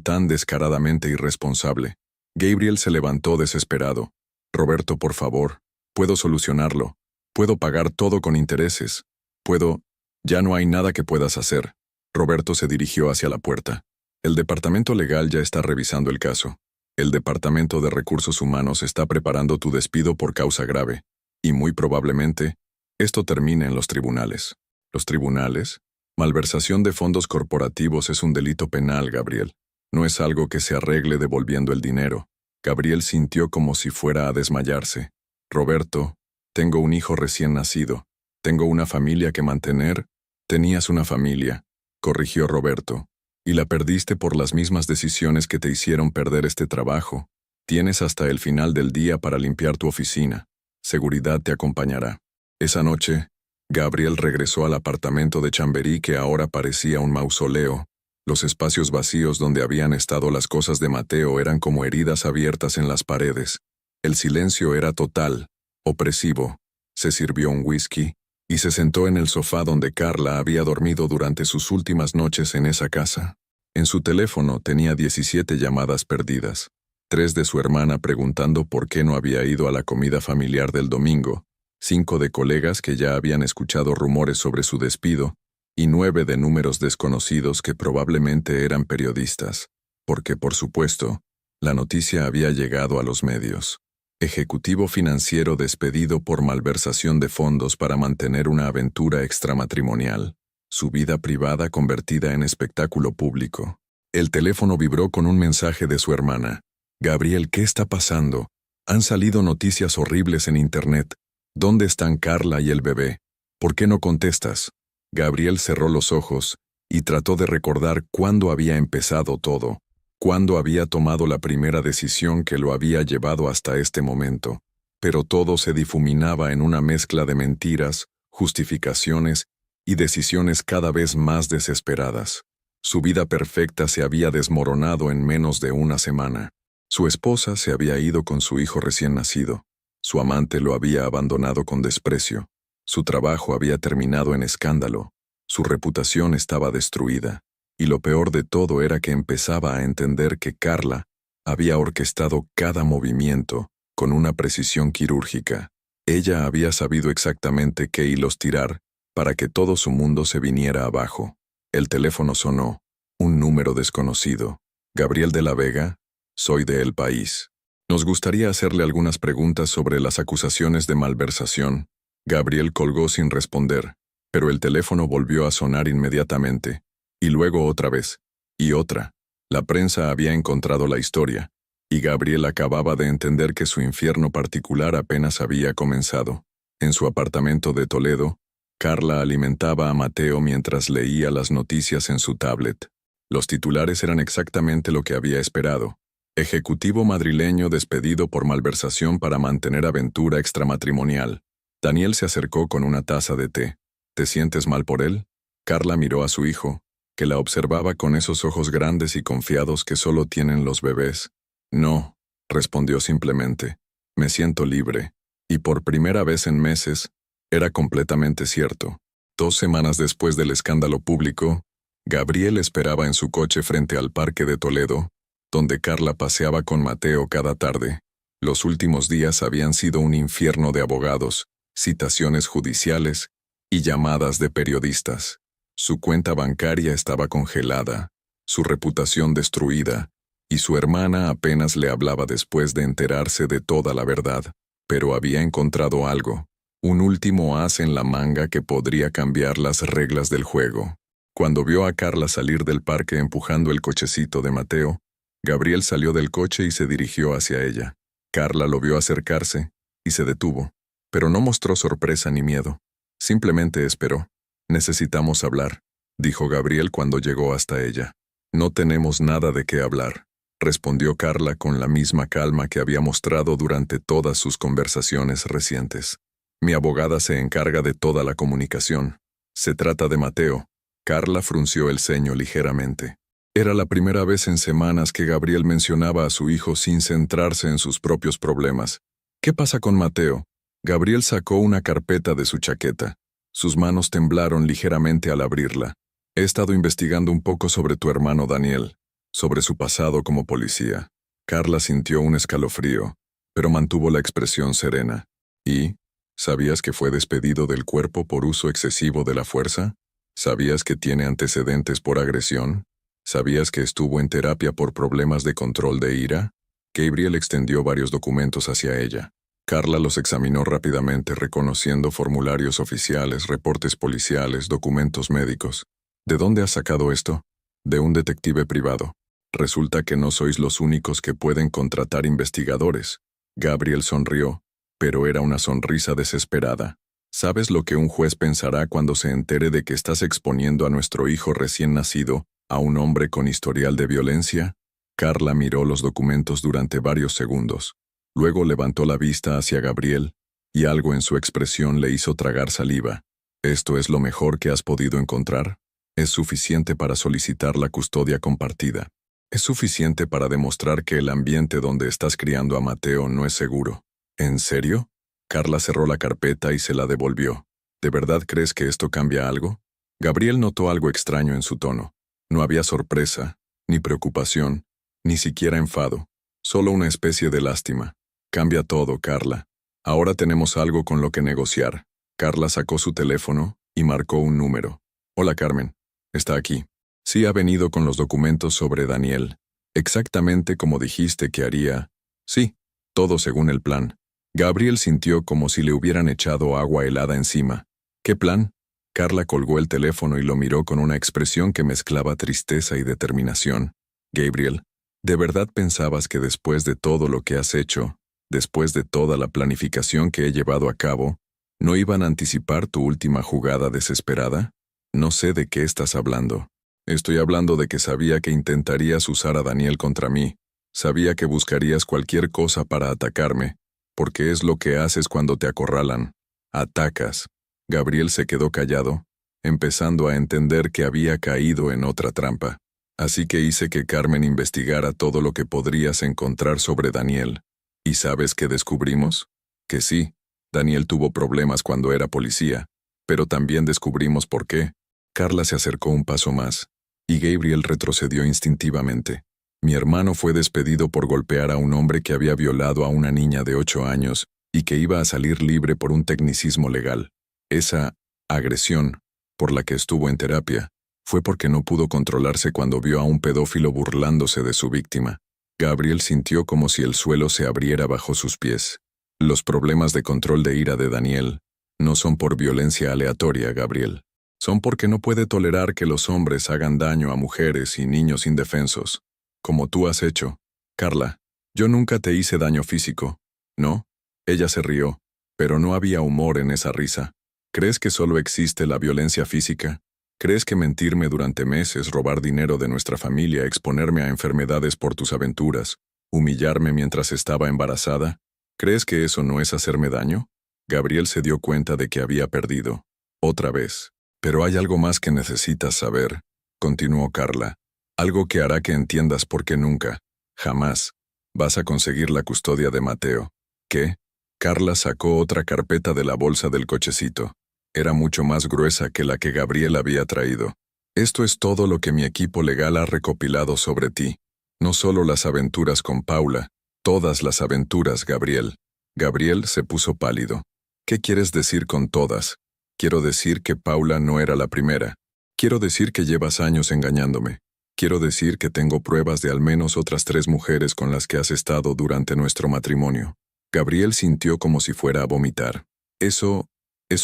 tan descaradamente irresponsable. Gabriel se levantó desesperado. Roberto, por favor, puedo solucionarlo. Puedo pagar todo con intereses. Puedo... Ya no hay nada que puedas hacer. Roberto se dirigió hacia la puerta. El departamento legal ya está revisando el caso. El Departamento de Recursos Humanos está preparando tu despido por causa grave. Y muy probablemente, esto termine en los tribunales. ¿Los tribunales? Malversación de fondos corporativos es un delito penal, Gabriel. No es algo que se arregle devolviendo el dinero. Gabriel sintió como si fuera a desmayarse. Roberto, tengo un hijo recién nacido. Tengo una familia que mantener. Tenías una familia, corrigió Roberto. Y la perdiste por las mismas decisiones que te hicieron perder este trabajo. Tienes hasta el final del día para limpiar tu oficina. Seguridad te acompañará. Esa noche, Gabriel regresó al apartamento de Chamberí que ahora parecía un mausoleo. Los espacios vacíos donde habían estado las cosas de Mateo eran como heridas abiertas en las paredes. El silencio era total, opresivo. Se sirvió un whisky y se sentó en el sofá donde Carla había dormido durante sus últimas noches en esa casa. En su teléfono tenía 17 llamadas perdidas. 3 de su hermana preguntando por qué no había ido a la comida familiar del domingo, 5 de colegas que ya habían escuchado rumores sobre su despido, y 9 de números desconocidos que probablemente eran periodistas, porque, por supuesto, la noticia había llegado a los medios. Ejecutivo financiero despedido por malversación de fondos para mantener una aventura extramatrimonial. Su vida privada convertida en espectáculo público. El teléfono vibró con un mensaje de su hermana. «Gabriel, ¿qué está pasando? Han salido noticias horribles en internet. ¿Dónde están Carla y el bebé? ¿Por qué no contestas?» Gabriel cerró los ojos y trató de recordar cuándo había empezado todo, cuándo había tomado la primera decisión que lo había llevado hasta este momento. Pero todo se difuminaba en una mezcla de mentiras, justificaciones y decisiones cada vez más desesperadas. Su vida perfecta se había desmoronado en menos de una semana. Su esposa se había ido con su hijo recién nacido. Su amante lo había abandonado con desprecio. Su trabajo había terminado en escándalo. Su reputación estaba destruida. Y lo peor de todo era que empezaba a entender que Carla había orquestado cada movimiento con una precisión quirúrgica. Ella había sabido exactamente qué hilos tirar para que todo su mundo se viniera abajo. El teléfono sonó. Un número desconocido. Gabriel de la Vega, soy de El País. Nos gustaría hacerle algunas preguntas sobre las acusaciones de malversación. Gabriel colgó sin responder, pero el teléfono volvió a sonar inmediatamente. Y luego otra vez. Y otra. La prensa había encontrado la historia, y Gabriel acababa de entender que su infierno particular apenas había comenzado. En su apartamento de Toledo, Carla alimentaba a Mateo mientras leía las noticias en su tablet. Los titulares eran exactamente lo que había esperado. Ejecutivo madrileño despedido por malversación para mantener aventura extramatrimonial. Daniel se acercó con una taza de té. ¿Te sientes mal por él? Carla miró a su hijo, que la observaba con esos ojos grandes y confiados que solo tienen los bebés. No, respondió simplemente. Me siento libre. Y por primera vez en meses, era completamente cierto. 2 semanas después del escándalo público, Gabriel esperaba en su coche frente al parque de Toledo, donde Carla paseaba con Mateo cada tarde. Los últimos días habían sido un infierno de abogados, citaciones judiciales y llamadas de periodistas. Su cuenta bancaria estaba congelada, su reputación destruida, y su hermana apenas le hablaba después de enterarse de toda la verdad. Pero había encontrado algo, un último as en la manga que podría cambiar las reglas del juego. Cuando vio a Carla salir del parque empujando el cochecito de Mateo, Gabriel salió del coche y se dirigió hacia ella. Carla lo vio acercarse y se detuvo, pero no mostró sorpresa ni miedo. Simplemente esperó. «Necesitamos hablar», dijo Gabriel cuando llegó hasta ella. «No tenemos nada de qué hablar», respondió Carla con la misma calma que había mostrado durante todas sus conversaciones recientes. «Mi abogada se encarga de toda la comunicación. Se trata de Mateo». Carla frunció el ceño ligeramente. Era la primera vez en semanas que Gabriel mencionaba a su hijo sin centrarse en sus propios problemas. «¿Qué pasa con Mateo?» Gabriel sacó una carpeta de su chaqueta. Sus manos temblaron ligeramente al abrirla. «He estado investigando un poco sobre tu hermano Daniel, sobre su pasado como policía». Carla sintió un escalofrío, pero mantuvo la expresión serena. «¿Y? ¿Sabías que fue despedido del cuerpo por uso excesivo de la fuerza? ¿Sabías que tiene antecedentes por agresión? ¿Sabías que estuvo en terapia por problemas de control de ira?» Gabriel extendió varios documentos hacia ella. Carla los examinó rápidamente, reconociendo formularios oficiales, reportes policiales, documentos médicos. «¿De dónde has sacado esto?» «De un detective privado. Resulta que no sois los únicos que pueden contratar investigadores». Gabriel sonrió, pero era una sonrisa desesperada. «¿Sabes lo que un juez pensará cuando se entere de que estás exponiendo a nuestro hijo recién nacido a un hombre con historial de violencia?» Carla miró los documentos durante varios segundos. Luego levantó la vista hacia Gabriel y algo en su expresión le hizo tragar saliva. ¿Esto es lo mejor que has podido encontrar? Es suficiente para solicitar la custodia compartida. Es suficiente para demostrar que el ambiente donde estás criando a Mateo no es seguro. ¿En serio? Carla cerró la carpeta y se la devolvió. ¿De verdad crees que esto cambia algo? Gabriel notó algo extraño en su tono. No había sorpresa, ni preocupación, ni siquiera enfado. Solo una especie de lástima. Cambia todo, Carla. Ahora tenemos algo con lo que negociar. Carla sacó su teléfono y marcó un número. Hola, Carmen. Está aquí. Sí, ha venido con los documentos sobre Daniel. Exactamente como dijiste que haría. Sí, todo según el plan. Gabriel sintió como si le hubieran echado agua helada encima. ¿Qué plan? Carla colgó el teléfono y lo miró con una expresión que mezclaba tristeza y determinación. Gabriel, ¿de verdad pensabas que después de todo lo que has hecho, después de toda la planificación que he llevado a cabo, no iban a anticipar tu última jugada desesperada? No sé de qué estás hablando. Estoy hablando de que sabía que intentarías usar a Daniel contra mí. Sabía que buscarías cualquier cosa para atacarme, porque es lo que haces cuando te acorralan. Atacas. Gabriel se quedó callado, empezando a entender que había caído en otra trampa. Así que hice que Carmen investigara todo lo que podrías encontrar sobre Daniel. ¿Y sabes qué descubrimos? Que sí, Daniel tuvo problemas cuando era policía, pero también descubrimos por qué. Carla se acercó un paso más, y Gabriel retrocedió instintivamente. Mi hermano fue despedido por golpear a un hombre que había violado a una niña de 8 años y que iba a salir libre por un tecnicismo legal. Esa agresión, por la que estuvo en terapia, fue porque no pudo controlarse cuando vio a un pedófilo burlándose de su víctima. Gabriel sintió como si el suelo se abriera bajo sus pies. Los problemas de control de ira de Daniel no son por violencia aleatoria, Gabriel. Son porque no puede tolerar que los hombres hagan daño a mujeres y niños indefensos, como tú has hecho. Carla, yo nunca te hice daño físico, ¿no? Ella se rió, pero no había humor en esa risa. ¿Crees que solo existe la violencia física? ¿Crees que mentirme durante meses, robar dinero de nuestra familia, exponerme a enfermedades por tus aventuras, humillarme mientras estaba embarazada? ¿Crees que eso no es hacerme daño? Gabriel se dio cuenta de que había perdido. Otra vez. Pero hay algo más que necesitas saber, continuó Carla. Algo que hará que entiendas por qué nunca, jamás, vas a conseguir la custodia de Mateo. ¿Qué? Carla sacó otra carpeta de la bolsa del cochecito. Era mucho más gruesa que la que Gabriel había traído. Esto es todo lo que mi equipo legal ha recopilado sobre ti. No solo las aventuras con Paula, todas las aventuras, Gabriel. Gabriel se puso pálido. ¿Qué quieres decir con todas? Quiero decir que Paula no era la primera. Quiero decir que llevas años engañándome. Quiero decir que tengo pruebas de al menos otras 3 mujeres con las que has estado durante nuestro matrimonio. Gabriel sintió como si fuera a vomitar. Eso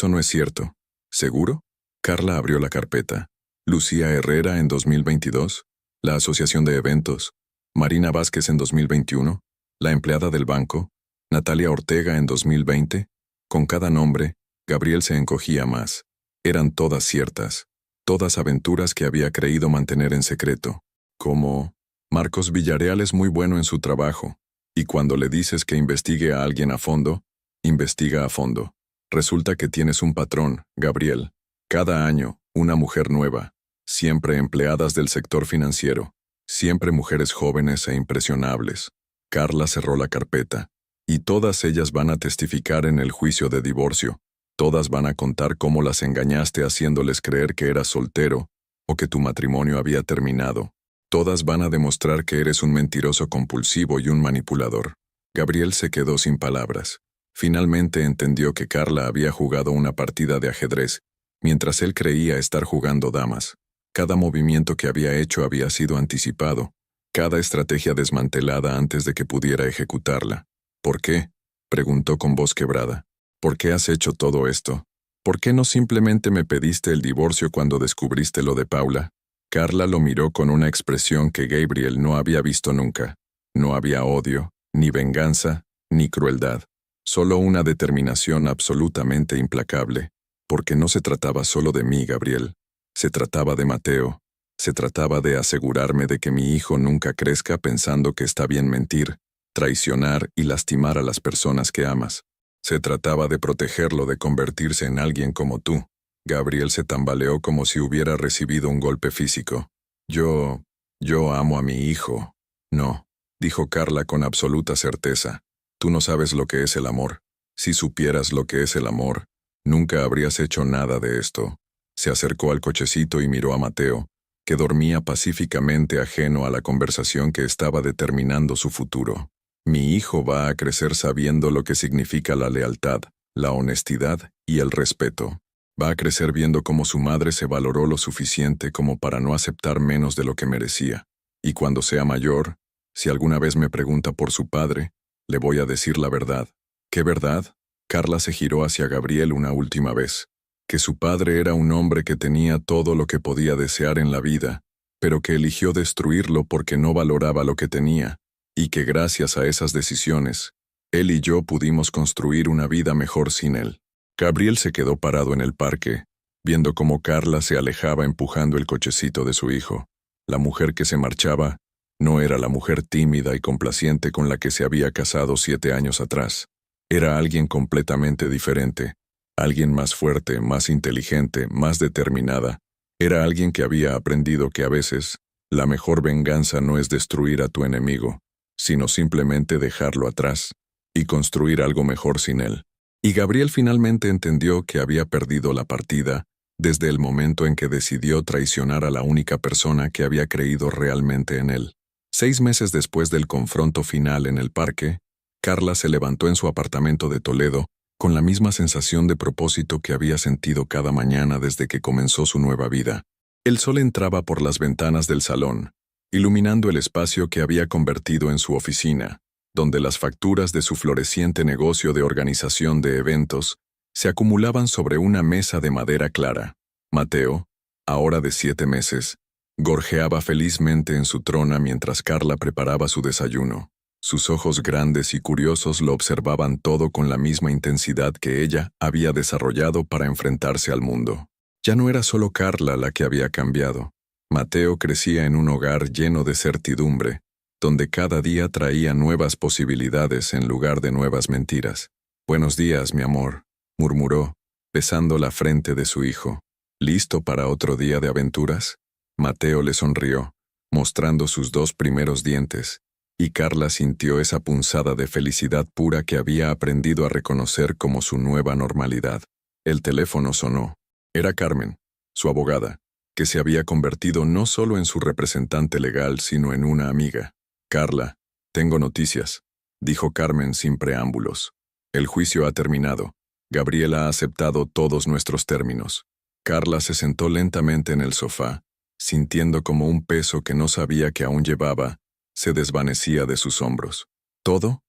no es cierto. ¿Seguro? Carla abrió la carpeta. Lucía Herrera en 2022, la Asociación de Eventos, Marina Vázquez en 2021, la empleada del banco, Natalia Ortega en 2020. Con cada nombre, Gabriel se encogía más. Eran todas ciertas. Todas aventuras que había creído mantener en secreto. Como, Marcos Villarreal es muy bueno en su trabajo, y cuando le dices que investigue a alguien a fondo, investiga a fondo. Resulta que tienes un patrón, Gabriel. Cada año, una mujer nueva. Siempre empleadas del sector financiero. Siempre mujeres jóvenes e impresionables. Carla cerró la carpeta. Y todas ellas van a testificar en el juicio de divorcio. Todas van a contar cómo las engañaste haciéndoles creer que eras soltero o que tu matrimonio había terminado. Todas van a demostrar que eres un mentiroso compulsivo y un manipulador. Gabriel se quedó sin palabras. Finalmente entendió que Carla había jugado una partida de ajedrez, mientras él creía estar jugando damas. Cada movimiento que había hecho había sido anticipado, cada estrategia desmantelada antes de que pudiera ejecutarla. ¿Por qué? Preguntó con voz quebrada. ¿Por qué has hecho todo esto? ¿Por qué no simplemente me pediste el divorcio cuando descubriste lo de Paula? Carla lo miró con una expresión que Gabriel no había visto nunca. No había odio, ni venganza, ni crueldad. Solo una determinación absolutamente implacable. Porque no se trataba solo de mí, Gabriel. Se trataba de Mateo. Se trataba de asegurarme de que mi hijo nunca crezca pensando que está bien mentir, traicionar y lastimar a las personas que amas. Se trataba de protegerlo de convertirse en alguien como tú. Gabriel se tambaleó como si hubiera recibido un golpe físico. Yo amo a mi hijo. No, dijo Carla con absoluta certeza. Tú no sabes lo que es el amor. Si supieras lo que es el amor, nunca habrías hecho nada de esto. Se acercó al cochecito y miró a Mateo, que dormía pacíficamente ajeno a la conversación que estaba determinando su futuro. Mi hijo va a crecer sabiendo lo que significa la lealtad, la honestidad y el respeto. Va a crecer viendo cómo su madre se valoró lo suficiente como para no aceptar menos de lo que merecía. Y cuando sea mayor, si alguna vez me pregunta por su padre, le voy a decir la verdad. ¿Qué verdad? Carla se giró hacia Gabriel una última vez. Que su padre era un hombre que tenía todo lo que podía desear en la vida, pero que eligió destruirlo porque no valoraba lo que tenía, y que gracias a esas decisiones, él y yo pudimos construir una vida mejor sin él. Gabriel se quedó parado en el parque, viendo cómo Carla se alejaba empujando el cochecito de su hijo. La mujer que se marchaba no era la mujer tímida y complaciente con la que se había casado 7 años atrás. Era alguien completamente diferente, alguien más fuerte, más inteligente, más determinada. Era alguien que había aprendido que a veces, la mejor venganza no es destruir a tu enemigo, sino simplemente dejarlo atrás y construir algo mejor sin él. Y Gabriel finalmente entendió que había perdido la partida desde el momento en que decidió traicionar a la única persona que había creído realmente en él. 6 meses después del confronto final en el parque, Carla se levantó en su apartamento de Toledo con la misma sensación de propósito que había sentido cada mañana desde que comenzó su nueva vida. El sol entraba por las ventanas del salón, iluminando el espacio que había convertido en su oficina, donde las facturas de su floreciente negocio de organización de eventos se acumulaban sobre una mesa de madera clara. Mateo, ahora de 7 meses, gorjeaba felizmente en su trona mientras Carla preparaba su desayuno. Sus ojos grandes y curiosos lo observaban todo con la misma intensidad que ella había desarrollado para enfrentarse al mundo. Ya no era solo Carla la que había cambiado. Mateo crecía en un hogar lleno de certidumbre, donde cada día traía nuevas posibilidades en lugar de nuevas mentiras. «Buenos días, mi amor», murmuró, besando la frente de su hijo. «¿Listo para otro día de aventuras?» Mateo le sonrió, mostrando sus 2 primeros dientes, y Carla sintió esa punzada de felicidad pura que había aprendido a reconocer como su nueva normalidad. El teléfono sonó. Era Carmen, su abogada, que se había convertido no solo en su representante legal, sino en una amiga. «Carla, tengo noticias», dijo Carmen sin preámbulos. «El juicio ha terminado. Gabriel ha aceptado todos nuestros términos». Carla se sentó lentamente en el sofá, sintiendo como un peso que no sabía que aún llevaba se desvanecía de sus hombros. Todo,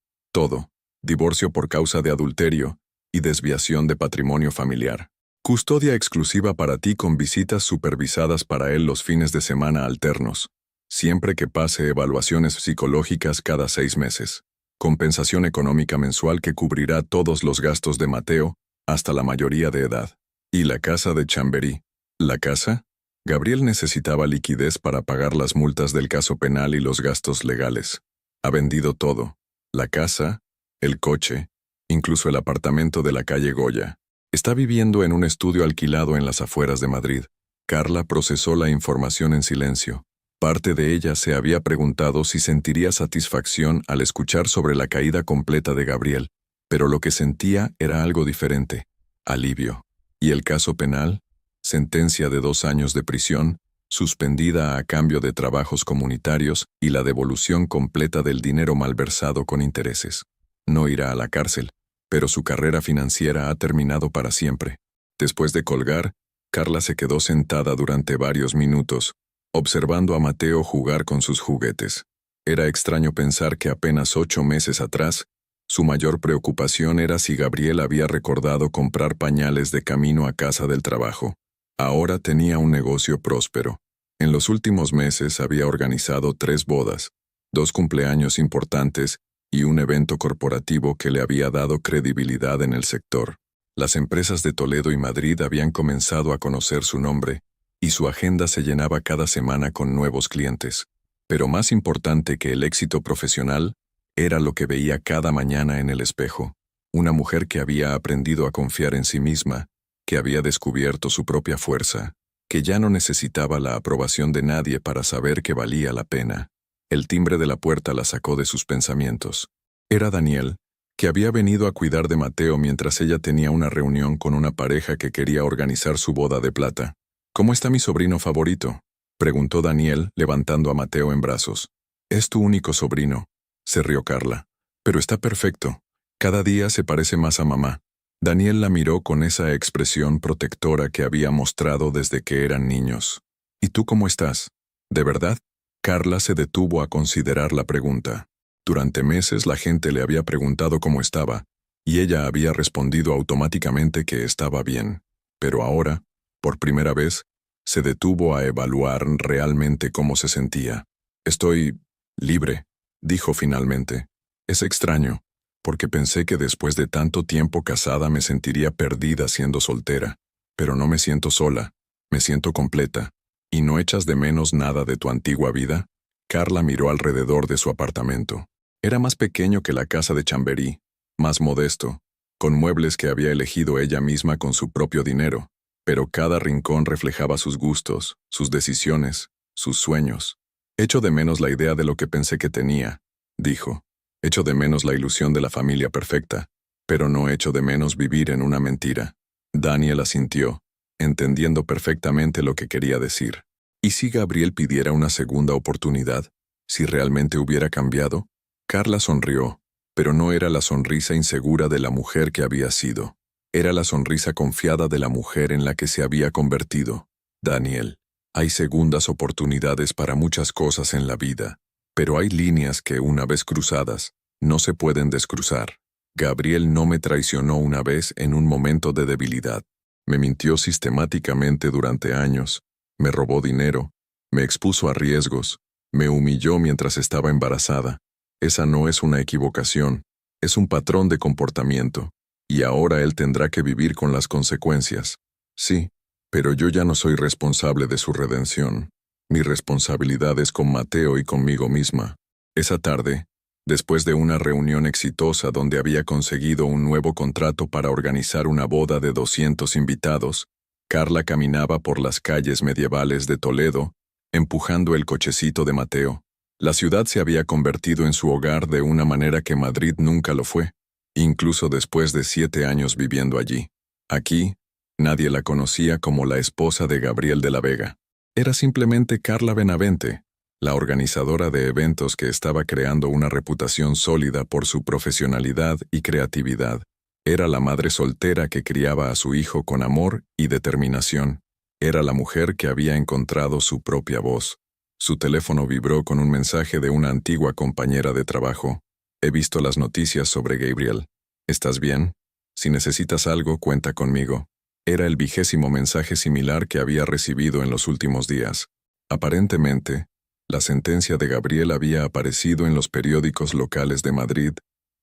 divorcio por causa de adulterio y desviación de patrimonio familiar. Custodia exclusiva para ti con visitas supervisadas para él los fines de semana alternos, siempre que pase evaluaciones psicológicas cada 6 meses. Compensación económica mensual que cubrirá todos los gastos de Mateo hasta la mayoría de edad. Y la casa de Chamberí. ¿La casa? Gabriel necesitaba liquidez para pagar las multas del caso penal y los gastos legales. Ha vendido todo. La casa, el coche, incluso el apartamento de la calle Goya. Está viviendo en un estudio alquilado en las afueras de Madrid. Carla procesó la información en silencio. Parte de ella se había preguntado si sentiría satisfacción al escuchar sobre la caída completa de Gabriel, pero lo que sentía era algo diferente: alivio. ¿Y el caso penal? Sentencia de 2 años de prisión, suspendida a cambio de trabajos comunitarios y la devolución completa del dinero malversado con intereses. No irá a la cárcel, pero su carrera financiera ha terminado para siempre. Después de colgar, Carla se quedó sentada durante varios minutos, observando a Mateo jugar con sus juguetes. Era extraño pensar que apenas 8 meses atrás, su mayor preocupación era si Gabriel había recordado comprar pañales de camino a casa del trabajo. Ahora tenía un negocio próspero. En los últimos meses había organizado 3 bodas, 2 cumpleaños importantes y un evento corporativo que le había dado credibilidad en el sector. Las empresas de Toledo y Madrid habían comenzado a conocer su nombre, y su agenda se llenaba cada semana con nuevos clientes. Pero más importante que el éxito profesional era lo que veía cada mañana en el espejo. Una mujer que había aprendido a confiar en sí misma, que había descubierto su propia fuerza, que ya no necesitaba la aprobación de nadie para saber que valía la pena. El timbre de la puerta la sacó de sus pensamientos. Era Daniel, que había venido a cuidar de Mateo mientras ella tenía una reunión con una pareja que quería organizar su boda de plata. ¿Cómo está mi sobrino favorito?, preguntó Daniel, levantando a Mateo en brazos. Es tu único sobrino, se rió Carla. Pero está perfecto. Cada día se parece más a mamá. Daniel la miró con esa expresión protectora que había mostrado desde que eran niños. ¿Y tú cómo estás? ¿De verdad? Carla se detuvo a considerar la pregunta. Durante meses la gente le había preguntado cómo estaba, y ella había respondido automáticamente que estaba bien. Pero ahora, por primera vez, se detuvo a evaluar realmente cómo se sentía. Estoy libre, dijo finalmente. Es extraño, porque pensé que después de tanto tiempo casada me sentiría perdida siendo soltera, pero no me siento sola, me siento completa. ¿Y no echas de menos nada de tu antigua vida? Carla miró alrededor de su apartamento. Era más pequeño que la casa de Chamberí, más modesto, con muebles que había elegido ella misma con su propio dinero, pero cada rincón reflejaba sus gustos, sus decisiones, sus sueños. Echo de menos la idea de lo que pensé que tenía, dijo. Echo de menos la ilusión de la familia perfecta, pero no echo de menos vivir en una mentira. Daniel asintió, entendiendo perfectamente lo que quería decir. ¿Y si Gabriel pidiera una segunda oportunidad? ¿Si realmente hubiera cambiado? Carla sonrió, pero no era la sonrisa insegura de la mujer que había sido. Era la sonrisa confiada de la mujer en la que se había convertido. Daniel, hay segundas oportunidades para muchas cosas en la vida, pero hay líneas que, una vez cruzadas, no se pueden descruzar. Gabriel no me traicionó una vez en un momento de debilidad. Me mintió sistemáticamente durante años, me robó dinero, me expuso a riesgos, me humilló mientras estaba embarazada. Esa no es una equivocación, es un patrón de comportamiento, y ahora él tendrá que vivir con las consecuencias. Sí, pero yo ya no soy responsable de su redención. Mi responsabilidad es con Mateo y conmigo misma. Esa tarde, después de una reunión exitosa donde había conseguido un nuevo contrato para organizar una boda de 200 invitados, Carla caminaba por las calles medievales de Toledo, empujando el cochecito de Mateo. La ciudad se había convertido en su hogar de una manera que Madrid nunca lo fue, incluso después de 7 años viviendo allí. Aquí, nadie la conocía como la esposa de Gabriel de la Vega. Era simplemente Carla Benavente, la organizadora de eventos que estaba creando una reputación sólida por su profesionalidad y creatividad. Era la madre soltera que criaba a su hijo con amor y determinación. Era la mujer que había encontrado su propia voz. Su teléfono vibró con un mensaje de una antigua compañera de trabajo. He visto las noticias sobre Gabriel. ¿Estás bien? Si necesitas algo, cuenta conmigo. Era el 20º mensaje similar que había recibido en los últimos días. Aparentemente, la sentencia de Gabriel había aparecido en los periódicos locales de Madrid,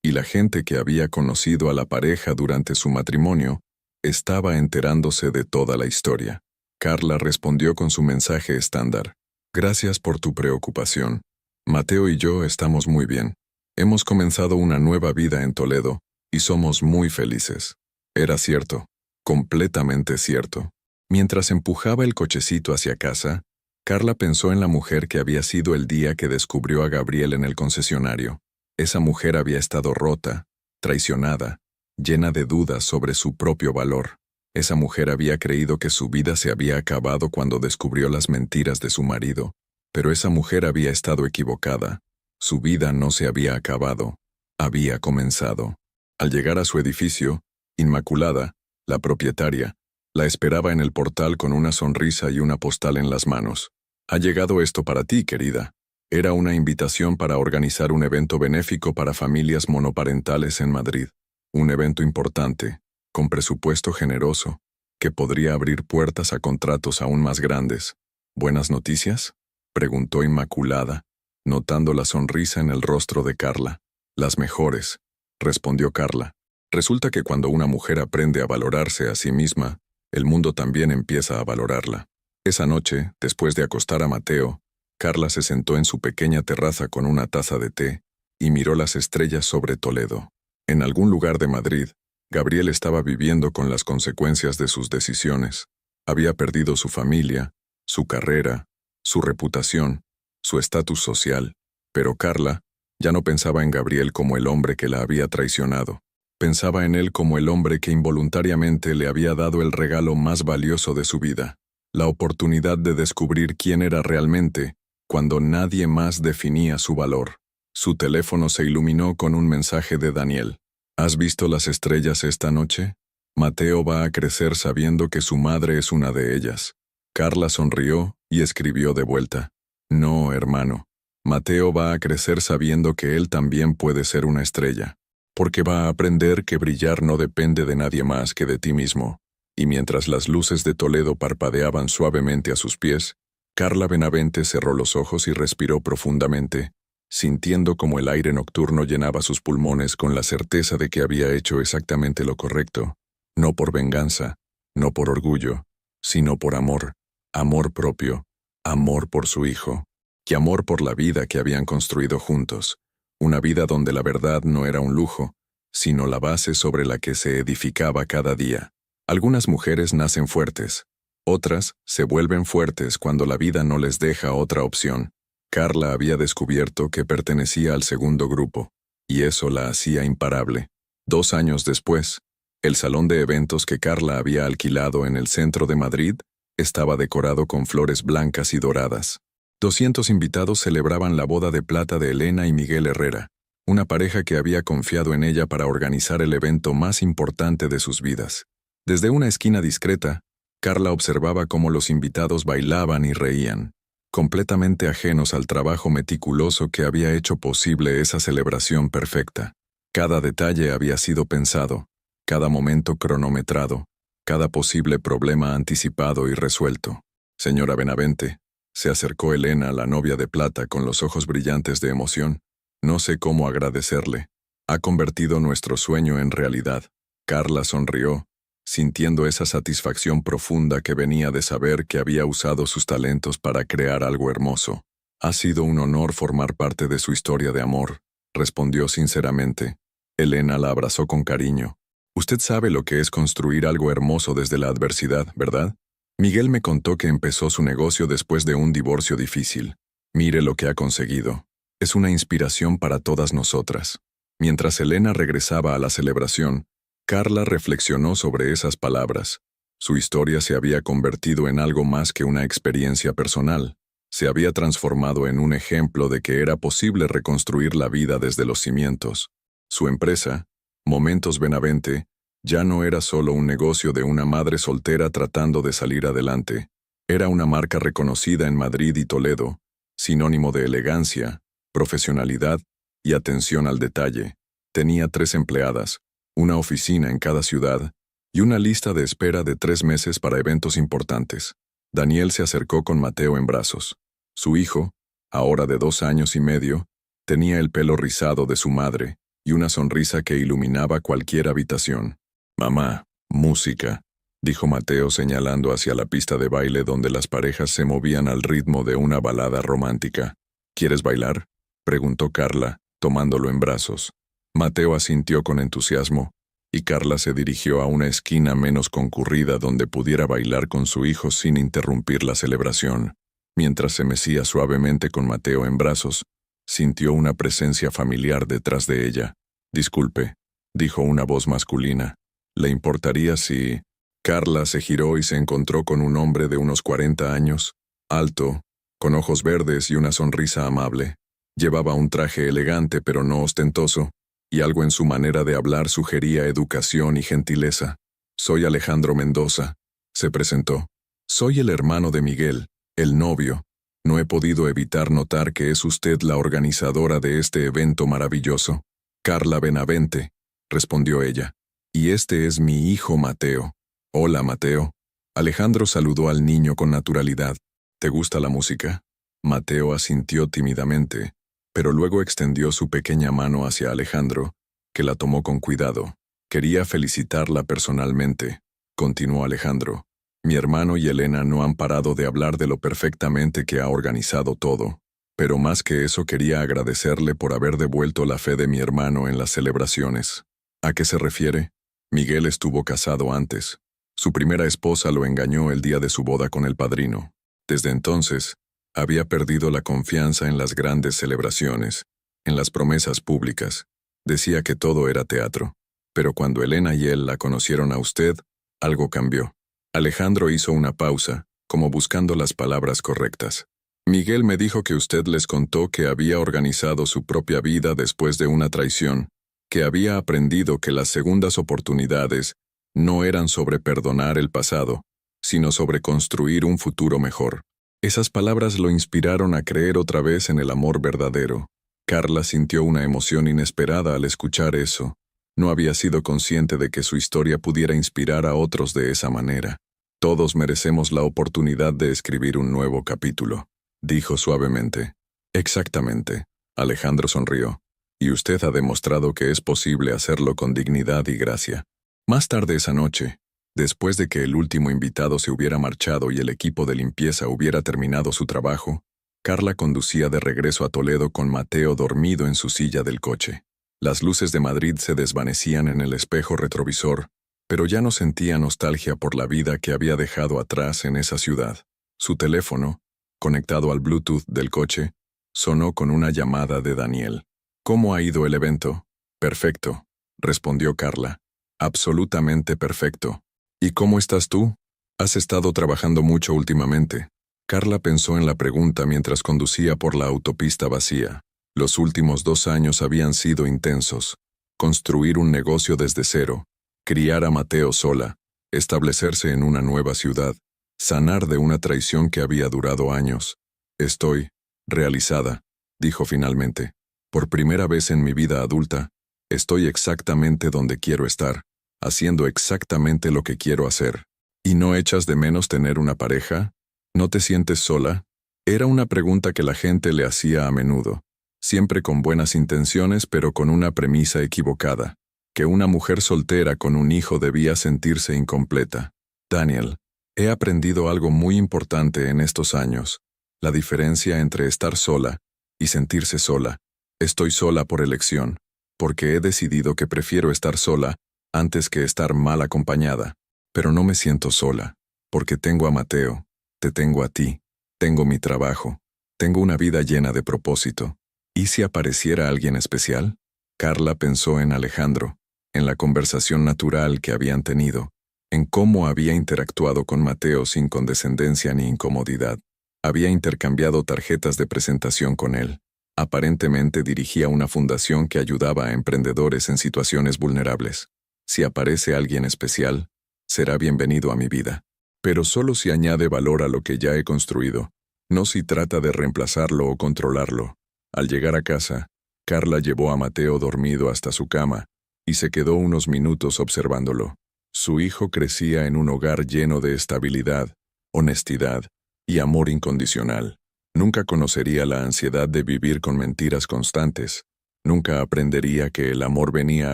y la gente que había conocido a la pareja durante su matrimonio estaba enterándose de toda la historia. Carla respondió con su mensaje estándar. Gracias por tu preocupación. Mateo y yo estamos muy bien. Hemos comenzado una nueva vida en Toledo, y somos muy felices. Era cierto, completamente cierto. Mientras empujaba el cochecito hacia casa, Carla pensó en la mujer que había sido el día que descubrió a Gabriel en el concesionario. Esa mujer había estado rota, traicionada, llena de dudas sobre su propio valor. Esa mujer había creído que su vida se había acabado cuando descubrió las mentiras de su marido, pero esa mujer había estado equivocada. Su vida no se había acabado, había comenzado. Al llegar a su edificio, Inmaculada, la propietaria, la esperaba en el portal con una sonrisa y una postal en las manos. Ha llegado esto para ti, querida. Era una invitación para organizar un evento benéfico para familias monoparentales en Madrid. Un evento importante, con presupuesto generoso, que podría abrir puertas a contratos aún más grandes. ¿Buenas noticias?, preguntó Inmaculada, notando la sonrisa en el rostro de Carla. Las mejores, respondió Carla. Resulta que cuando una mujer aprende a valorarse a sí misma, el mundo también empieza a valorarla. Esa noche, después de acostar a Mateo, Carla se sentó en su pequeña terraza con una taza de té y miró las estrellas sobre Toledo. En algún lugar de Madrid, Gabriel estaba viviendo con las consecuencias de sus decisiones. Había perdido su familia, su carrera, su reputación, su estatus social, pero Carla ya no pensaba en Gabriel como el hombre que la había traicionado. Pensaba en él como el hombre que involuntariamente le había dado el regalo más valioso de su vida, la oportunidad de descubrir quién era realmente, cuando nadie más definía su valor. Su teléfono se iluminó con un mensaje de Daniel. ¿Has visto las estrellas esta noche? Mateo va a crecer sabiendo que su madre es una de ellas. Carla sonrió y escribió de vuelta. No, hermano. Mateo va a crecer sabiendo que él también puede ser una estrella, porque va a aprender que brillar no depende de nadie más que de ti mismo. Y mientras las luces de Toledo parpadeaban suavemente a sus pies, Carla Benavente cerró los ojos y respiró profundamente, sintiendo como el aire nocturno llenaba sus pulmones con la certeza de que había hecho exactamente lo correcto, no por venganza, no por orgullo, sino por amor, amor propio, amor por su hijo, y amor por la vida que habían construido juntos, una vida donde la verdad no era un lujo, sino la base sobre la que se edificaba cada día. Algunas mujeres nacen fuertes, otras se vuelven fuertes cuando la vida no les deja otra opción. Carla había descubierto que pertenecía al segundo grupo, y eso la hacía imparable. 2 años después, el salón de eventos que Carla había alquilado en el centro de Madrid estaba decorado con flores blancas y doradas. 200 invitados celebraban la boda de plata de Elena y Miguel Herrera, una pareja que había confiado en ella para organizar el evento más importante de sus vidas. Desde una esquina discreta, Carla observaba cómo los invitados bailaban y reían, completamente ajenos al trabajo meticuloso que había hecho posible esa celebración perfecta. Cada detalle había sido pensado, cada momento cronometrado, cada posible problema anticipado y resuelto. Señora Benavente, se acercó Elena, la novia de plata, con los ojos brillantes de emoción. No sé cómo agradecerle. Ha convertido nuestro sueño en realidad. Carla sonrió, sintiendo esa satisfacción profunda que venía de saber que había usado sus talentos para crear algo hermoso. Ha sido un honor formar parte de su historia de amor, respondió sinceramente. Elena la abrazó con cariño. Usted sabe lo que es construir algo hermoso desde la adversidad, ¿verdad? Miguel me contó que empezó su negocio después de un divorcio difícil. Mire lo que ha conseguido. Es una inspiración para todas nosotras. Mientras Elena regresaba a la celebración, Carla reflexionó sobre esas palabras. Su historia se había convertido en algo más que una experiencia personal. Se había transformado en un ejemplo de que era posible reconstruir la vida desde los cimientos. Su empresa, Momentos Benavente, ya no era solo un negocio de una madre soltera tratando de salir adelante. Era una marca reconocida en Madrid y Toledo, sinónimo de elegancia, profesionalidad y atención al detalle. Tenía 3 empleadas, una oficina en cada ciudad y una lista de espera de 3 meses para eventos importantes. Daniel se acercó con Mateo en brazos. Su hijo, ahora de 2 años y medio, tenía el pelo rizado de su madre y una sonrisa que iluminaba cualquier habitación. «Mamá, música», dijo Mateo señalando hacia la pista de baile donde las parejas se movían al ritmo de una balada romántica. «¿Quieres bailar?», preguntó Carla, tomándolo en brazos. Mateo asintió con entusiasmo, y Carla se dirigió a una esquina menos concurrida donde pudiera bailar con su hijo sin interrumpir la celebración. Mientras se mecía suavemente con Mateo en brazos, sintió una presencia familiar detrás de ella. «Disculpe», dijo una voz masculina. «¿Le importaría si...?» Carla se giró y se encontró con un hombre de unos 40 años, alto, con ojos verdes y una sonrisa amable. Llevaba un traje elegante pero no ostentoso, y algo en su manera de hablar sugería educación y gentileza. «Soy Alejandro Mendoza», se presentó. «Soy el hermano de Miguel, el novio. No he podido evitar notar que es usted la organizadora de este evento maravilloso». «Carla Benavente», respondió ella. «Y este es mi hijo Mateo». «Hola, Mateo». Alejandro saludó al niño con naturalidad. «¿Te gusta la música?». Mateo asintió tímidamente, pero luego extendió su pequeña mano hacia Alejandro, que la tomó con cuidado. «Quería felicitarla personalmente», continuó Alejandro. «Mi hermano y Elena no han parado de hablar de lo perfectamente que ha organizado todo. Pero más que eso quería agradecerle por haber devuelto la fe de mi hermano en las celebraciones. ¿A qué se refiere? Miguel estuvo casado antes. Su primera esposa lo engañó el día de su boda con el padrino. Desde entonces, había perdido la confianza en las grandes celebraciones, en las promesas públicas. Decía que todo era teatro. Pero cuando Elena y él la conocieron a usted, algo cambió. Alejandro hizo una pausa, como buscando las palabras correctas. Miguel me dijo que usted les contó que había organizado su propia vida después de una traición, que había aprendido que las segundas oportunidades no eran sobre perdonar el pasado, sino sobre construir un futuro mejor. Esas palabras lo inspiraron a creer otra vez en el amor verdadero. Carla sintió una emoción inesperada al escuchar eso. No había sido consciente de que su historia pudiera inspirar a otros de esa manera. Todos merecemos la oportunidad de escribir un nuevo capítulo, dijo suavemente. Exactamente. Alejandro sonrió. Y usted ha demostrado que es posible hacerlo con dignidad y gracia. Más tarde esa noche, después de que el último invitado se hubiera marchado y el equipo de limpieza hubiera terminado su trabajo, Carla conducía de regreso a Toledo con Mateo dormido en su silla del coche. Las luces de Madrid se desvanecían en el espejo retrovisor, pero ya no sentía nostalgia por la vida que había dejado atrás en esa ciudad. Su teléfono, conectado al Bluetooth del coche, sonó con una llamada de Daniel. ¿Cómo ha ido el evento? Perfecto, respondió Carla. Absolutamente perfecto. ¿Y cómo estás tú? Has estado trabajando mucho últimamente. Carla pensó en la pregunta mientras conducía por la autopista vacía. Los últimos 2 años habían sido intensos. Construir un negocio desde cero, criar a Mateo sola, establecerse en una nueva ciudad, sanar de una traición que había durado años. Estoy realizada, dijo finalmente. Por primera vez en mi vida adulta, estoy exactamente donde quiero estar, haciendo exactamente lo que quiero hacer. ¿Y no echas de menos tener una pareja? ¿No te sientes sola? Era una pregunta que la gente le hacía a menudo, siempre con buenas intenciones pero con una premisa equivocada, que una mujer soltera con un hijo debía sentirse incompleta. Daniel, he aprendido algo muy importante en estos años, la diferencia entre estar sola y sentirse sola. Estoy sola por elección, porque he decidido que prefiero estar sola antes que estar mal acompañada. Pero no me siento sola, porque tengo a Mateo, te tengo a ti, tengo mi trabajo, tengo una vida llena de propósito. ¿Y si apareciera alguien especial? Carla pensó en Alejandro, en la conversación natural que habían tenido, en cómo había interactuado con Mateo sin condescendencia ni incomodidad. Había intercambiado tarjetas de presentación con él. Aparentemente dirigía una fundación que ayudaba a emprendedores en situaciones vulnerables. Si aparece alguien especial, será bienvenido a mi vida. Pero solo si añade valor a lo que ya he construido, no si trata de reemplazarlo o controlarlo. Al llegar a casa, Carla llevó a Mateo dormido hasta su cama y se quedó unos minutos observándolo. Su hijo crecía en un hogar lleno de estabilidad, honestidad y amor incondicional. Nunca conocería la ansiedad de vivir con mentiras constantes. Nunca aprendería que el amor venía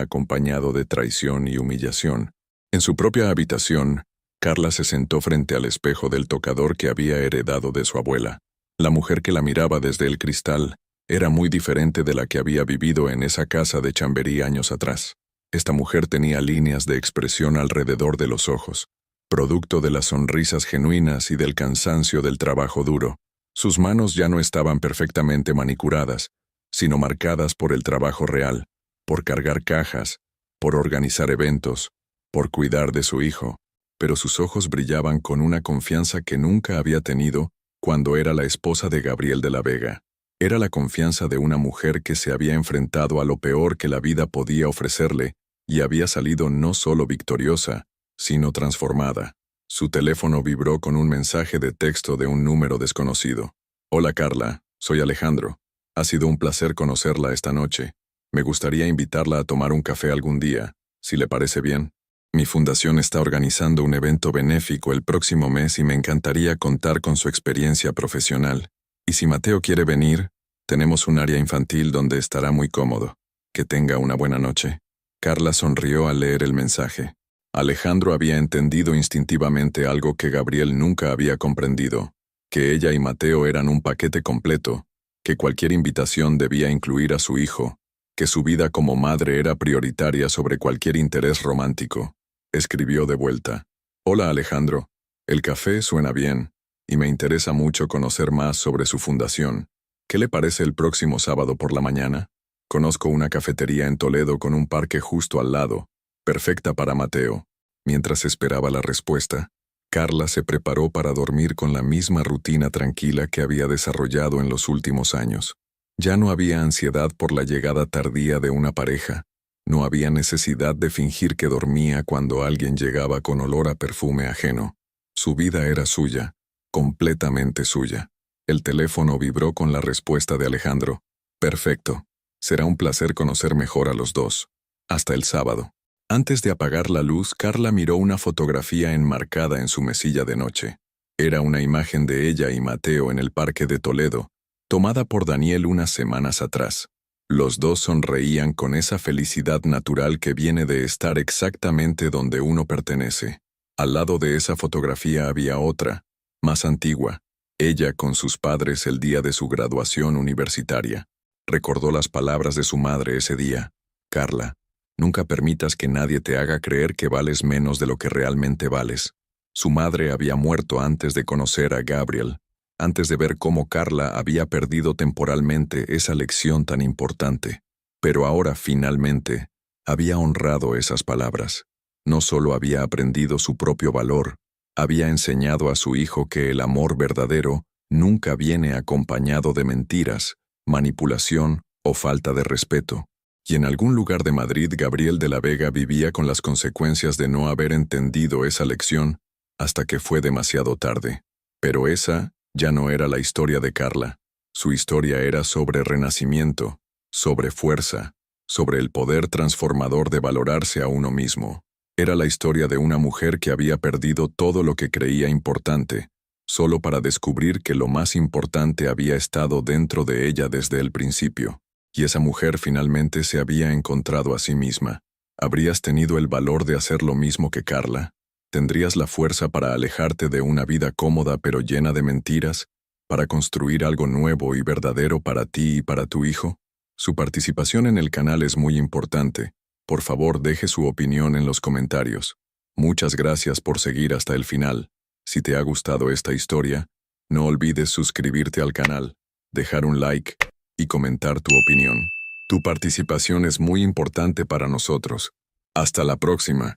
acompañado de traición y humillación. En su propia habitación, Carla se sentó frente al espejo del tocador que había heredado de su abuela. La mujer que la miraba desde el cristal era muy diferente de la que había vivido en esa casa de Chamberí años atrás. Esta mujer tenía líneas de expresión alrededor de los ojos, producto de las sonrisas genuinas y del cansancio del trabajo duro. Sus manos ya no estaban perfectamente manicuradas, sino marcadas por el trabajo real, por cargar cajas, por organizar eventos, por cuidar de su hijo, pero sus ojos brillaban con una confianza que nunca había tenido cuando era la esposa de Gabriel de la Vega. Era la confianza de una mujer que se había enfrentado a lo peor que la vida podía ofrecerle y había salido no solo victoriosa, sino transformada. Su teléfono vibró con un mensaje de texto de un número desconocido. Hola Carla, soy Alejandro. Ha sido un placer conocerla esta noche. Me gustaría invitarla a tomar un café algún día, si le parece bien. Mi fundación está organizando un evento benéfico el próximo mes y me encantaría contar con su experiencia profesional. Y si Mateo quiere venir, tenemos un área infantil donde estará muy cómodo. Que tenga una buena noche. Carla sonrió al leer el mensaje. Alejandro había entendido instintivamente algo que Gabriel nunca había comprendido, que ella y Mateo eran un paquete completo, que cualquier invitación debía incluir a su hijo, que su vida como madre era prioritaria sobre cualquier interés romántico. Escribió de vuelta. Hola Alejandro, el café suena bien, y me interesa mucho conocer más sobre su fundación. ¿Qué le parece el próximo sábado por la mañana? Conozco una cafetería en Toledo con un parque justo al lado, perfecta para Mateo. Mientras esperaba la respuesta, Carla se preparó para dormir con la misma rutina tranquila que había desarrollado en los últimos años. Ya no había ansiedad por la llegada tardía de una pareja. No había necesidad de fingir que dormía cuando alguien llegaba con olor a perfume ajeno. Su vida era suya, completamente suya. El teléfono vibró con la respuesta de Alejandro. Perfecto. Será un placer conocer mejor a los dos. Hasta el sábado. Antes de apagar la luz, Carla miró una fotografía enmarcada en su mesilla de noche. Era una imagen de ella y Mateo en el parque de Toledo, tomada por Daniel unas semanas atrás. Los dos sonreían con esa felicidad natural que viene de estar exactamente donde uno pertenece. Al lado de esa fotografía había otra, más antigua, ella con sus padres el día de su graduación universitaria. Recordó las palabras de su madre ese día. Carla, nunca permitas que nadie te haga creer que vales menos de lo que realmente vales. Su madre había muerto antes de conocer a Gabriel, antes de ver cómo Carla había perdido temporalmente esa lección tan importante. Pero ahora, finalmente, había honrado esas palabras. No solo había aprendido su propio valor, había enseñado a su hijo que el amor verdadero nunca viene acompañado de mentiras, manipulación o falta de respeto. Y en algún lugar de Madrid Gabriel de la Vega vivía con las consecuencias de no haber entendido esa lección hasta que fue demasiado tarde. Pero esa ya no era la historia de Carla. Su historia era sobre renacimiento, sobre fuerza, sobre el poder transformador de valorarse a uno mismo. Era la historia de una mujer que había perdido todo lo que creía importante, solo para descubrir que lo más importante había estado dentro de ella desde el principio. Y esa mujer finalmente se había encontrado a sí misma. ¿Habrías tenido el valor de hacer lo mismo que Carla? ¿Tendrías la fuerza para alejarte de una vida cómoda pero llena de mentiras, para construir algo nuevo y verdadero para ti y para tu hijo? Su participación en el canal es muy importante. Por favor, deje su opinión en los comentarios. Muchas gracias por seguir hasta el final. Si te ha gustado esta historia, no olvides suscribirte al canal, dejar un like y comentar tu opinión. Tu participación es muy importante para nosotros. Hasta la próxima.